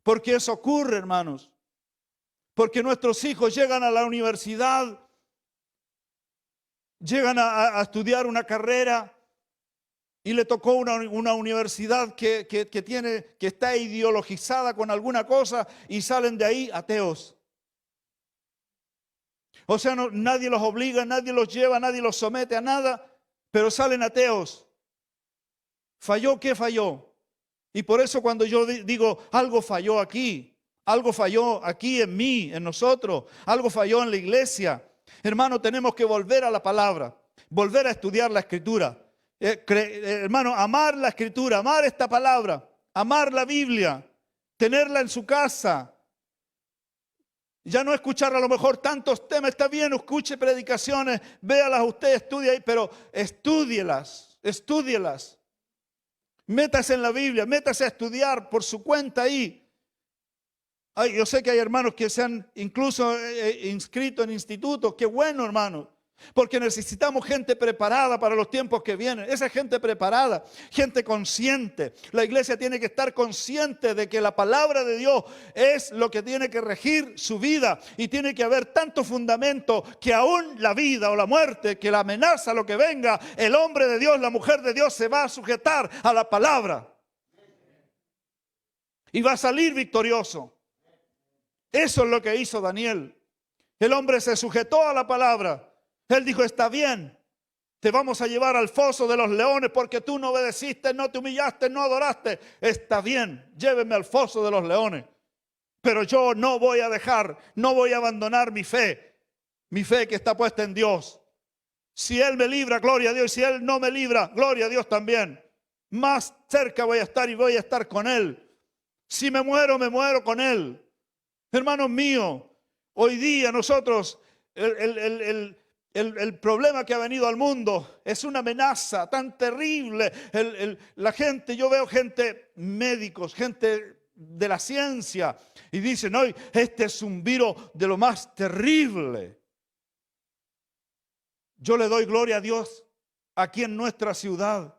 [SPEAKER 1] Porque eso ocurre, hermanos. Porque nuestros hijos llegan a la universidad, llegan a estudiar una carrera, y le tocó una universidad que está ideologizada con alguna cosa, y salen de ahí ateos. O sea, nadie los obliga, nadie los lleva, nadie los somete a nada, pero salen ateos. ¿Falló? ¿Qué falló? Y por eso cuando yo digo, algo falló aquí en mí, en nosotros, algo falló en la iglesia. Hermano, tenemos que volver a la palabra, volver a estudiar la Escritura. Hermano, amar la Escritura, amar esta palabra, amar la Biblia, tenerla en su casa. Ya no escuchar a lo mejor tantos temas, está bien, escuche predicaciones, véalas usted, estudie ahí, pero estúdielas. Métase en la Biblia, métase a estudiar por su cuenta ahí. Yo sé que hay hermanos que se han incluso inscrito en institutos, qué bueno, hermano. Porque necesitamos gente preparada para los tiempos que vienen. Esa gente preparada, gente consciente. La iglesia tiene que estar consciente de que la palabra de Dios es lo que tiene que regir su vida. Y tiene que haber tanto fundamento que aún la vida o la muerte, que la amenaza, lo que venga, el hombre de Dios, la mujer de Dios se va a sujetar a la palabra. Y va a salir victorioso. Eso es lo que hizo Daniel. El hombre se sujetó a la palabra. Él dijo, está bien, te vamos a llevar al foso de los leones porque tú no obedeciste, no te humillaste, no adoraste. Está bien, llévenme al foso de los leones. Pero yo no voy a dejar, no voy a abandonar mi fe que está puesta en Dios. Si Él me libra, gloria a Dios. Si Él no me libra, gloria a Dios también. Más cerca voy a estar y voy a estar con Él. Si me muero con Él. Hermanos míos, hoy día nosotros, el problema que ha venido al mundo es una amenaza tan terrible. La gente, yo veo gente, médicos, gente de la ciencia, y dicen, no, este es un virus de lo más terrible. Yo le doy gloria a Dios. Aquí en nuestra ciudad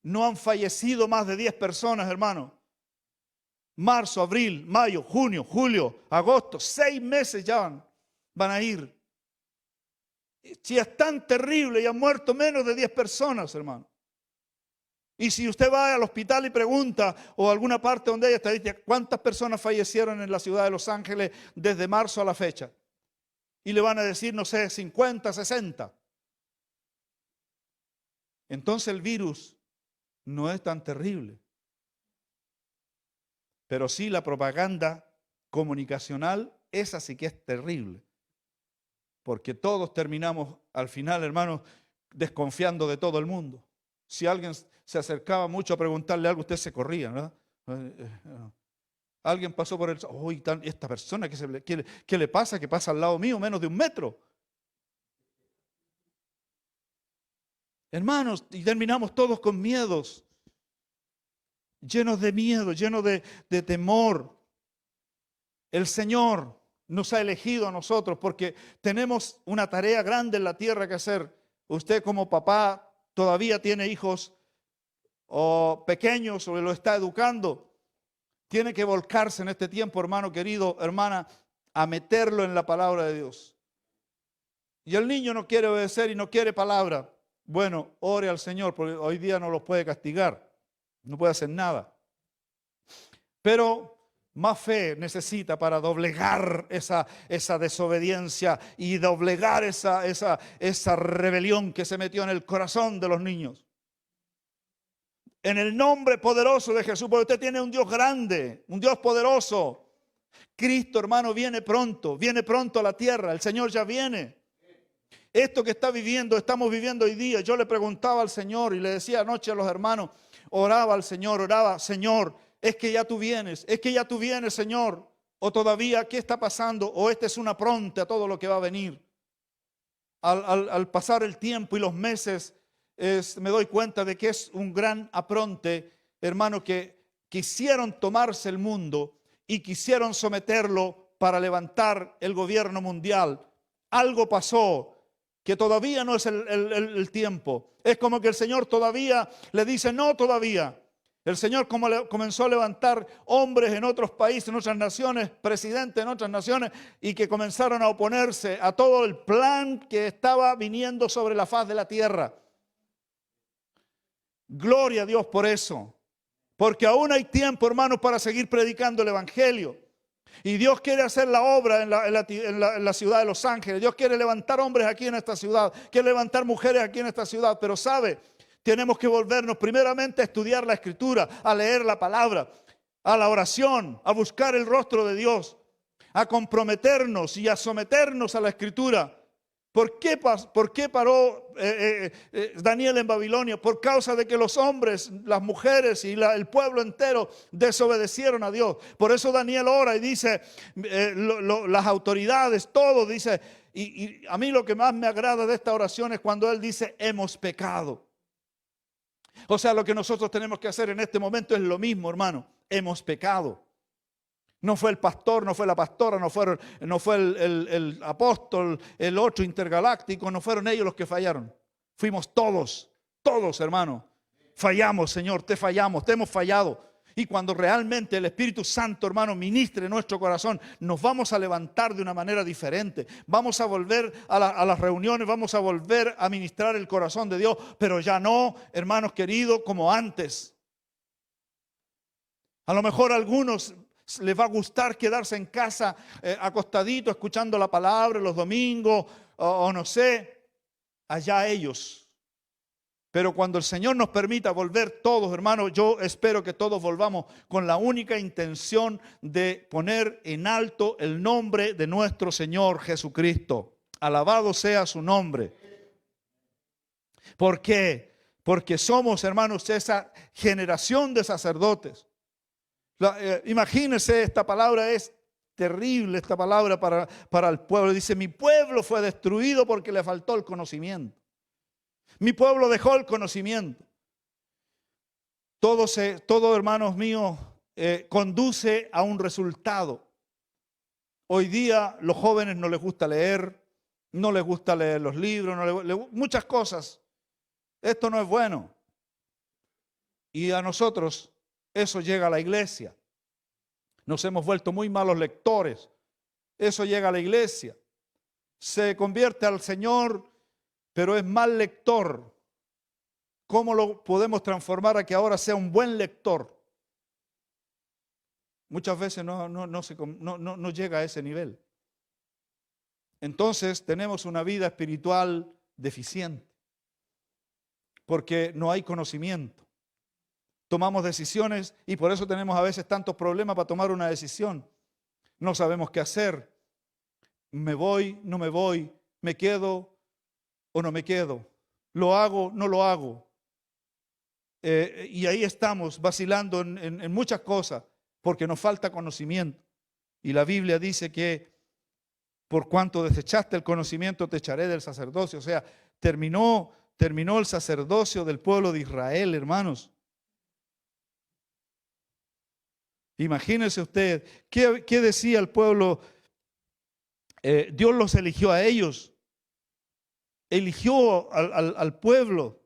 [SPEAKER 1] no han fallecido más de 10 personas, hermano. Marzo, abril, mayo, junio, julio, agosto, 6 meses ya van a ir. Si es tan terrible y han muerto menos de 10 personas, hermano. Y si usted va al hospital y pregunta, o a alguna parte donde hay estadística, ¿cuántas personas fallecieron en la ciudad de Los Ángeles desde marzo a la fecha? Y le van a decir, no sé, 50, 60. Entonces el virus no es tan terrible. Pero sí la propaganda comunicacional, esa sí que es terrible. Porque todos terminamos al final, hermanos, desconfiando de todo el mundo. Si alguien se acercaba mucho a preguntarle algo, usted se corría, ¿verdad? Alguien pasó por el... ¡Uy, esta persona, ¿qué le pasa? Que pasa al lado mío, menos de 1 metro. Hermanos, y terminamos todos con miedos. Llenos de miedo, llenos de temor. El Señor nos ha elegido a nosotros porque tenemos una tarea grande en la tierra que hacer. Usted como papá todavía tiene hijos o pequeños o lo está educando. Tiene que volcarse en este tiempo, hermano querido, hermana, a meterlo en la palabra de Dios. Y el niño no quiere obedecer y no quiere palabra. Bueno, ore al Señor porque hoy día no los puede castigar. No puede hacer nada. Pero más fe necesita para doblegar esa desobediencia y doblegar esa rebelión que se metió en el corazón de los niños. En el nombre poderoso de Jesús, porque usted tiene un Dios grande, un Dios poderoso. Cristo, hermano, viene pronto a la tierra. El Señor ya viene. Esto que estamos viviendo hoy día. Yo le preguntaba al Señor y le decía anoche a los hermanos, oraba al Señor, Señor, es que ya tú vienes, Señor. O todavía, ¿qué está pasando? O esta es una pronta a todo lo que va a venir. Al pasar el tiempo y los meses, me doy cuenta de que es un gran apronte, hermano, que quisieron tomarse el mundo y quisieron someterlo para levantar el gobierno mundial. Algo pasó que todavía no es el tiempo. Es como que el Señor todavía le dice, no todavía. El Señor comenzó a levantar hombres en otros países, en otras naciones, presidentes en otras naciones, y que comenzaron a oponerse a todo el plan que estaba viniendo sobre la faz de la tierra. Gloria a Dios por eso. Porque aún hay tiempo, hermanos, para seguir predicando el Evangelio. Y Dios quiere hacer la obra en la ciudad de Los Ángeles. Dios quiere levantar hombres aquí en esta ciudad. Quiere levantar mujeres aquí en esta ciudad. Pero ¿sabe? Tenemos que volvernos primeramente a estudiar la Escritura, a leer la palabra, a la oración, a buscar el rostro de Dios, a comprometernos y a someternos a la Escritura. ¿Por qué paró Daniel en Babilonia? Por causa de que los hombres, las mujeres y el pueblo entero desobedecieron a Dios. Por eso Daniel ora y dice, las autoridades, todo dice, y a mí lo que más me agrada de esta oración es cuando él dice, hemos pecado. O sea, lo que nosotros tenemos que hacer en este momento es lo mismo, hermano, hemos pecado. No fue el pastor, no fue la pastora, no fue el apóstol, el otro intergaláctico, no fueron ellos los que fallaron. Fuimos todos, hermano. Fallamos, Señor, te hemos fallado. Y cuando realmente el Espíritu Santo, hermano, ministre en nuestro corazón, nos vamos a levantar de una manera diferente. Vamos a volver a las reuniones, vamos a volver a ministrar el corazón de Dios, pero ya no, hermanos queridos, como antes. A lo mejor a algunos les va a gustar quedarse en casa acostadito, escuchando la palabra los domingos, o no sé, allá ellos. Pero cuando el Señor nos permita volver todos, hermanos, yo espero que todos volvamos con la única intención de poner en alto el nombre de nuestro Señor Jesucristo. Alabado sea su nombre. ¿Por qué? Porque somos, hermanos, esa generación de sacerdotes. Imagínense, esta palabra es terrible, esta palabra para el pueblo. Dice, mi pueblo fue destruido porque le faltó el conocimiento. Mi pueblo dejó el conocimiento. Todo, hermanos míos, conduce a un resultado. Hoy día los jóvenes no les gusta leer, no les gusta leer los libros, muchas cosas. Esto no es bueno. Y a nosotros eso llega a la iglesia. Nos hemos vuelto muy malos lectores. Eso llega a la iglesia. Se convierte al Señor, pero es mal lector. ¿Cómo lo podemos transformar a que ahora sea un buen lector? Muchas veces no llega a ese nivel. Entonces tenemos una vida espiritual deficiente, porque no hay conocimiento. Tomamos decisiones y por eso tenemos a veces tantos problemas para tomar una decisión. No sabemos qué hacer. ¿Me voy? ¿No me voy? ¿Me quedo o no me quedo? ¿Lo hago? ¿No lo hago? Y ahí estamos vacilando en muchas cosas porque nos falta conocimiento. Y la Biblia dice que por cuanto desechaste el conocimiento te echaré del sacerdocio. O sea, terminó el sacerdocio del pueblo de Israel, hermanos. Imagínese usted, ¿qué decía el pueblo? Dios los eligió a ellos, eligió al pueblo.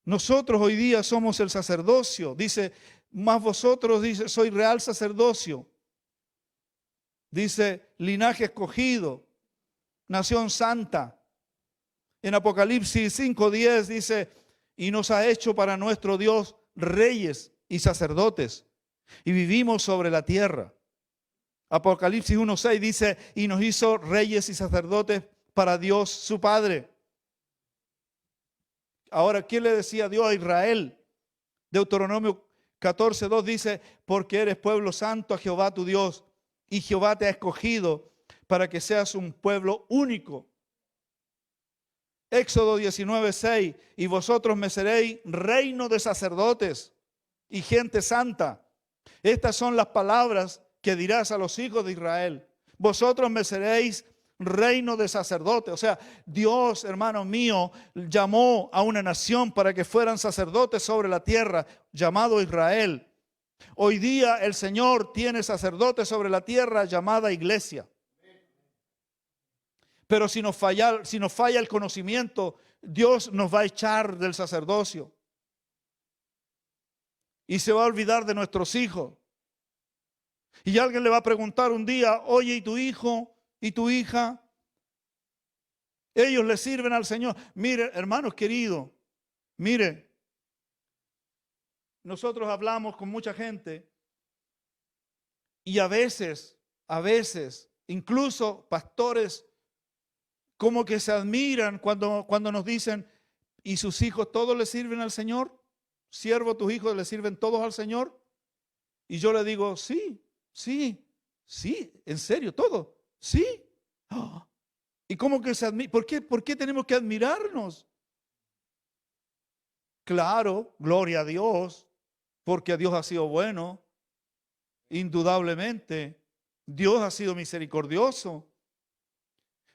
[SPEAKER 1] Nosotros hoy día somos el sacerdocio, dice, más vosotros, dice, soy real sacerdocio. Dice, linaje escogido, nación santa. En Apocalipsis 5:10 dice, y nos ha hecho para nuestro Dios reyes y sacerdotes, y vivimos sobre la tierra. Apocalipsis 1:6 dice, y nos hizo reyes y sacerdotes para Dios su Padre. Ahora, ¿qué le decía Dios a Israel? Deuteronomio 14:2 dice, porque eres pueblo santo a Jehová tu Dios, y Jehová te ha escogido para que seas un pueblo único. Éxodo 19:6, y vosotros me seréis reino de sacerdotes y gente santa. Estas son las palabras que dirás a los hijos de Israel. Vosotros me seréis reino de sacerdotes. O sea, Dios, hermano mío, llamó a una nación para que fueran sacerdotes sobre la tierra, llamado Israel. Hoy día el Señor tiene sacerdotes sobre la tierra llamada iglesia. Pero si nos falla el conocimiento, Dios nos va a echar del sacerdocio. Y se va a olvidar de nuestros hijos. Y alguien le va a preguntar un día, oye, ¿y tu hijo y tu hija? Ellos le sirven al Señor. Mire, hermanos queridos, mire, nosotros hablamos con mucha gente y a veces, incluso pastores como que se admiran cuando nos dicen, ¿y sus hijos todos le sirven al Señor? ¿Siervo, tus hijos le sirven todos al Señor? Y yo le digo, sí, en serio, todo, sí. Oh. ¿Y cómo que se admira? ¿Por qué tenemos que admirarnos? Claro, gloria a Dios, porque Dios ha sido bueno, indudablemente. Dios ha sido misericordioso.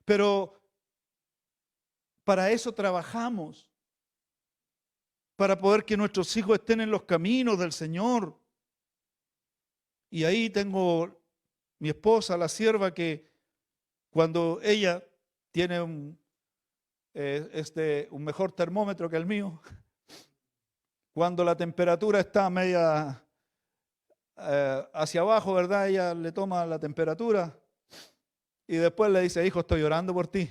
[SPEAKER 1] Pero para eso trabajamos, para poder que nuestros hijos estén en los caminos del Señor. Y ahí tengo mi esposa, la sierva, que cuando ella tiene un mejor termómetro que el mío, cuando la temperatura está media hacia abajo, ¿verdad? Ella le toma la temperatura y después le dice, hijo, estoy orando por ti.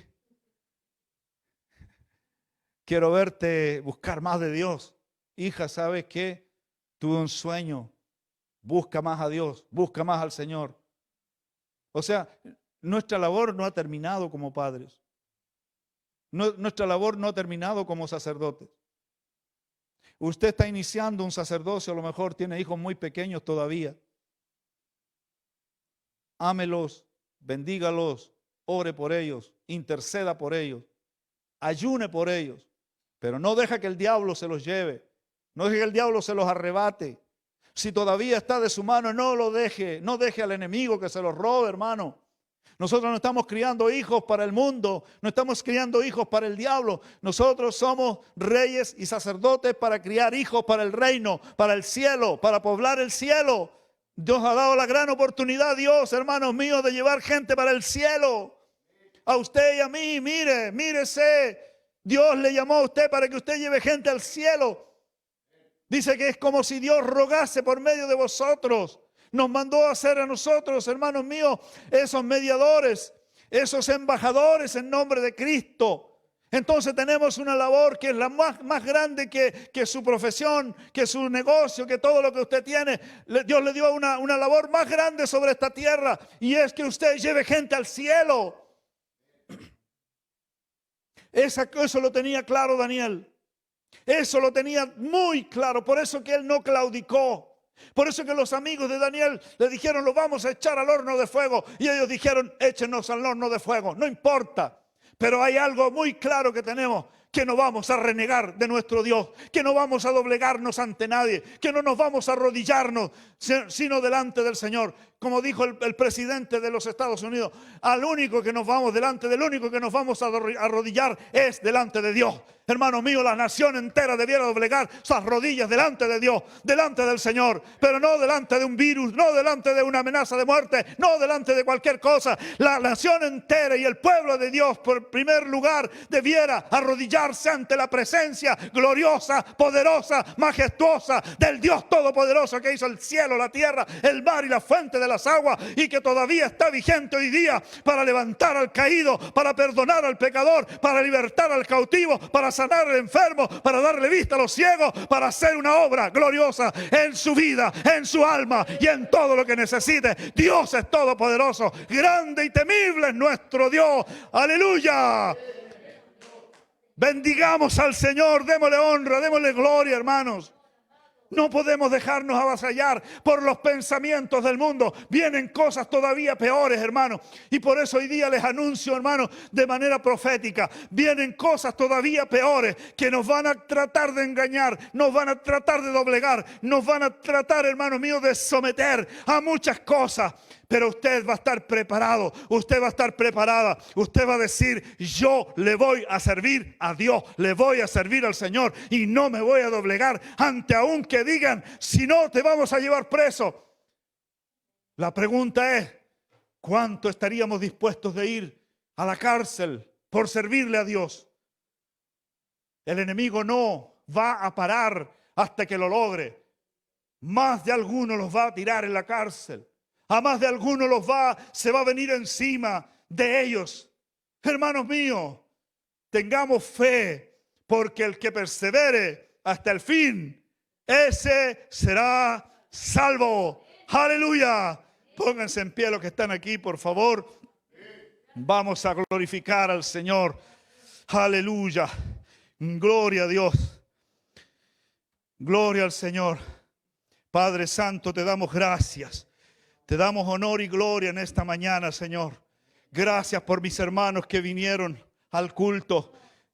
[SPEAKER 1] Quiero verte buscar más de Dios. Hija, ¿sabes qué? Tuve un sueño. Busca más a Dios, busca más al Señor. O sea, nuestra labor no ha terminado como padres. Nuestra labor no ha terminado como sacerdotes. Usted está iniciando un sacerdocio, a lo mejor tiene hijos muy pequeños todavía. Ámelos, bendígalos, ore por ellos, interceda por ellos, ayune por ellos. Pero no deja que el diablo se los lleve, no deje que el diablo se los arrebate. Si todavía está de su mano, no lo deje, no deje al enemigo que se los robe, hermano. Nosotros no estamos criando hijos para el mundo, no estamos criando hijos para el diablo. Nosotros somos reyes y sacerdotes para criar hijos para el reino, para el cielo, para poblar el cielo. Dios ha dado la gran oportunidad, Dios, hermanos míos, de llevar gente para el cielo. A usted y a mí, mírese. Dios le llamó a usted para que usted lleve gente al cielo. Dice que es como si Dios rogase por medio de vosotros. Nos mandó a ser a nosotros, hermanos míos, esos mediadores, esos embajadores en nombre de Cristo. Entonces tenemos una labor que es la más grande que su profesión, que su negocio, que todo lo que usted tiene. Dios le dio una labor más grande sobre esta tierra, y es que usted lleve gente al cielo. Eso lo tenía claro Daniel. Eso lo tenía muy claro. Por eso que él no claudicó. Por eso que los amigos de Daniel le dijeron, lo vamos a echar al horno de fuego. Y ellos dijeron, échenos al horno de fuego. No importa. Pero hay algo muy claro que tenemos, que no vamos a renegar de nuestro Dios, que no vamos a doblegarnos ante nadie, que no nos vamos a arrodillarnos, sino delante del Señor. Como dijo el presidente de los Estados Unidos, del único que nos vamos a arrodillar es delante de Dios. Hermano mío, la nación entera debiera doblegar sus rodillas delante de Dios, delante del Señor, pero no delante de un virus, no delante de una amenaza de muerte, no delante de cualquier cosa. La nación entera y el pueblo de Dios, por primer lugar, debiera arrodillarse ante la presencia gloriosa, poderosa, majestuosa del Dios Todopoderoso que hizo el cielo cielo, la tierra, el mar y la fuente de las aguas, y que todavía está vigente hoy día para levantar al caído, para perdonar al pecador, para libertar al cautivo, para sanar al enfermo, para darle vista a los ciegos, para hacer una obra gloriosa en su vida, en su alma y en todo lo que necesite. Dios es todopoderoso, grande y temible es nuestro Dios. ¡Aleluya! Bendigamos al Señor, démosle honra, démosle gloria, hermanos. No podemos dejarnos avasallar por los pensamientos del mundo. Vienen cosas todavía peores, hermanos. Y por eso hoy día les anuncio, hermanos, de manera profética. Vienen cosas todavía peores que nos van a tratar de engañar, nos van a tratar de doblegar, nos van a tratar, hermanos míos, de someter a muchas cosas. Pero usted va a estar preparado, usted va a estar preparada. Usted va a decir, yo le voy a servir a Dios, le voy a servir al Señor y no me voy a doblegar ante aún que digan, si no te vamos a llevar preso. La pregunta es, ¿cuánto estaríamos dispuestos de ir a la cárcel por servirle a Dios? El enemigo no va a parar hasta que lo logre. Más de alguno los va a tirar en la cárcel. A más de alguno se va a venir encima de ellos. Hermanos míos, tengamos fe, porque el que persevere hasta el fin, ese será salvo. ¡Aleluya! Pónganse en pie los que están aquí, por favor. Vamos a glorificar al Señor. ¡Aleluya! Gloria a Dios. Gloria al Señor. Padre Santo, te damos gracias. Te damos honor y gloria en esta mañana, Señor. Gracias por mis hermanos que vinieron al culto.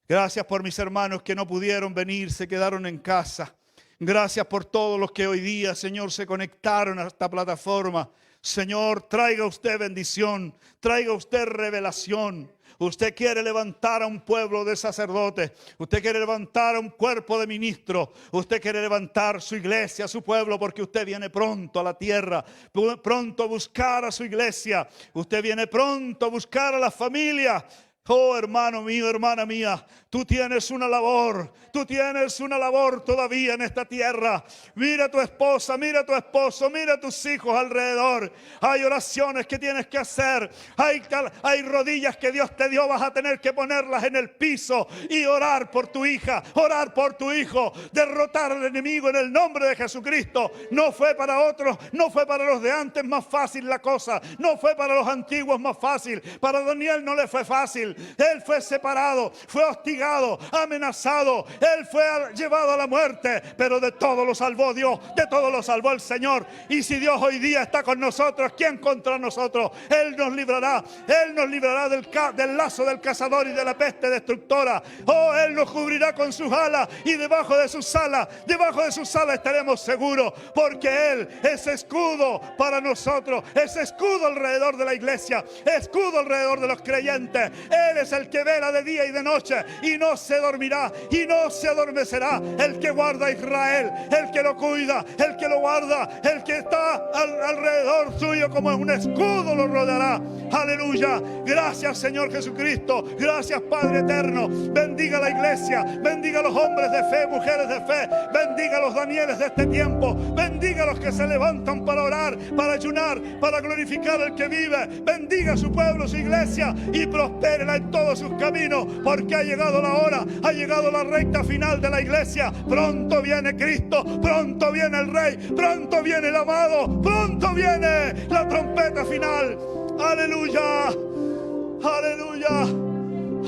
[SPEAKER 1] Gracias por mis hermanos que no pudieron venir, se quedaron en casa. Gracias por todos los que hoy día, Señor, se conectaron a esta plataforma. Señor, traiga usted bendición, traiga usted revelación. Usted quiere levantar a un pueblo de sacerdotes. Usted quiere levantar a un cuerpo de ministros. Usted quiere levantar su iglesia, su pueblo, porque usted viene pronto a la tierra. Pronto a buscar a su iglesia. Usted viene pronto a buscar a la familia. Oh, hermano mío, hermana mía, tú tienes una labor todavía en esta tierra. Mira a tu esposa, mira a tu esposo, mira a tus hijos alrededor. Hay oraciones que tienes que hacer, hay rodillas que Dios te dio, vas a tener que ponerlas en el piso y orar por tu hija, orar por tu hijo, derrotar al enemigo en el nombre de Jesucristo. No fue para otros, no fue para los de antes más fácil la cosa, no fue para los antiguos más fácil, para Daniel no le fue fácil. Él fue separado, fue hostigado, amenazado. Él fue llevado a la muerte, pero de todo lo salvó Dios, de todo lo salvó el Señor. Y si Dios hoy día está con nosotros, ¿quién contra nosotros? Él nos librará del lazo del cazador y de la peste destructora. Oh, Él nos cubrirá con sus alas y debajo de sus alas estaremos seguros, porque Él es escudo para nosotros, es escudo alrededor de la iglesia, escudo alrededor de los creyentes. Él es el que vela de día y de noche y no se dormirá y no se adormecerá. El que guarda a Israel, el que lo cuida, el que lo guarda, el que está alrededor suyo como un escudo lo rodeará. Aleluya. Gracias, Señor Jesucristo. Gracias, Padre eterno. Bendiga la iglesia, bendiga a los hombres de fe, mujeres de fe, bendiga a los Danieles de este tiempo, bendiga a los que se levantan para orar, para ayunar, para glorificar al que vive. Bendiga a su pueblo, su iglesia, y prospérela en todos sus caminos, porque ha llegado la hora, ha llegado la recta final de la iglesia. Pronto viene Cristo, pronto viene el Rey, pronto viene el amado, pronto viene la trompeta final. Aleluya, aleluya,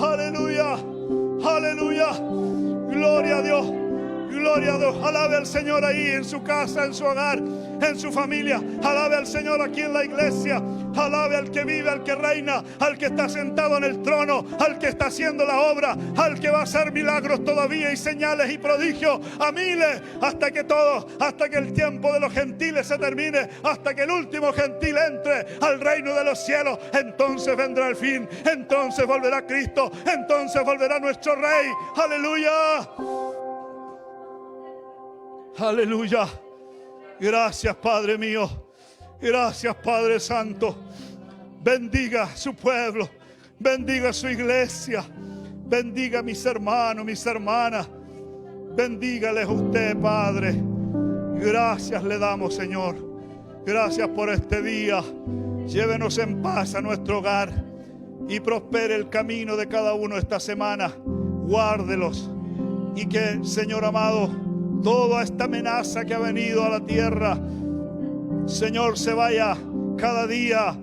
[SPEAKER 1] aleluya, aleluya. Gloria a Dios. Gloria a Dios. Alabe al Señor ahí en su casa, en su hogar, en su familia. Alabe al Señor aquí en la iglesia. Alabe al que vive, al que reina, al que está sentado en el trono, al que está haciendo la obra, al que va a hacer milagros todavía y señales y prodigios a miles, hasta que el tiempo de los gentiles se termine, hasta que el último gentil entre al reino de los cielos. Entonces vendrá el fin, entonces volverá Cristo, entonces volverá nuestro Rey. Aleluya. Aleluya. Gracias, Padre mío. Gracias, Padre Santo. Bendiga su pueblo. Bendiga su iglesia. Bendiga a mis hermanos, mis hermanas. Bendígales usted, Padre. Gracias le damos, Señor. Gracias por este día. Llévenos en paz a nuestro hogar y prospere el camino de cada uno esta semana. Guárdelos y que, Señor amado, toda esta amenaza que ha venido a la tierra, Señor, se vaya cada día,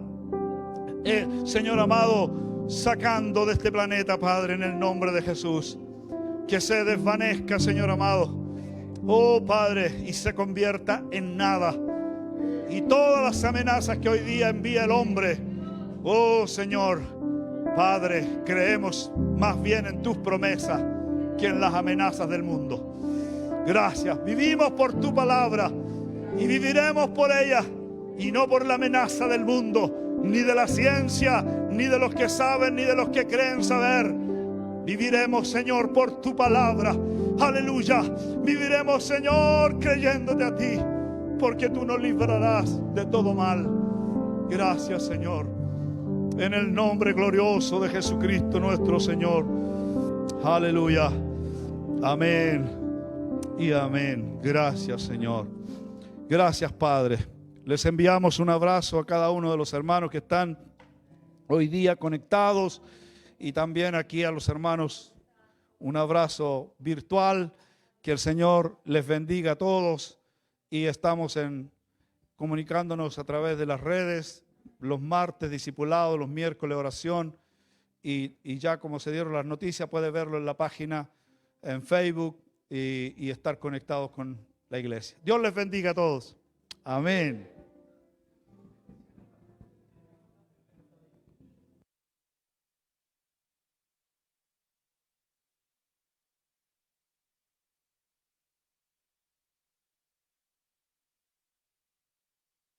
[SPEAKER 1] Señor amado, sacando de este planeta, Padre, en el nombre de Jesús. Que se desvanezca, Señor amado, oh Padre, y se convierta en nada. Y todas las amenazas que hoy día envía el hombre, oh Señor, Padre, creemos más bien en tus promesas que en las amenazas del mundo. Gracias. Vivimos por tu palabra y viviremos por ella y no por la amenaza del mundo, ni de la ciencia, ni de los que saben, ni de los que creen saber. Viviremos, Señor, por tu palabra. Aleluya. Viviremos, Señor, creyéndote a ti, porque tú nos librarás de todo mal. Gracias, Señor. En el nombre glorioso de Jesucristo nuestro Señor. Aleluya. Amén y amén. Gracias, Señor. Gracias, Padre. Les enviamos un abrazo a cada uno de los hermanos que están hoy día conectados y también aquí a los hermanos un abrazo virtual. Que el Señor les bendiga a todos y estamos comunicándonos a través de las redes, los martes discipulado, los miércoles oración y ya como se dieron las noticias puede verlo en la página en Facebook y estar conectados con la iglesia. Dios les bendiga a todos. Amén.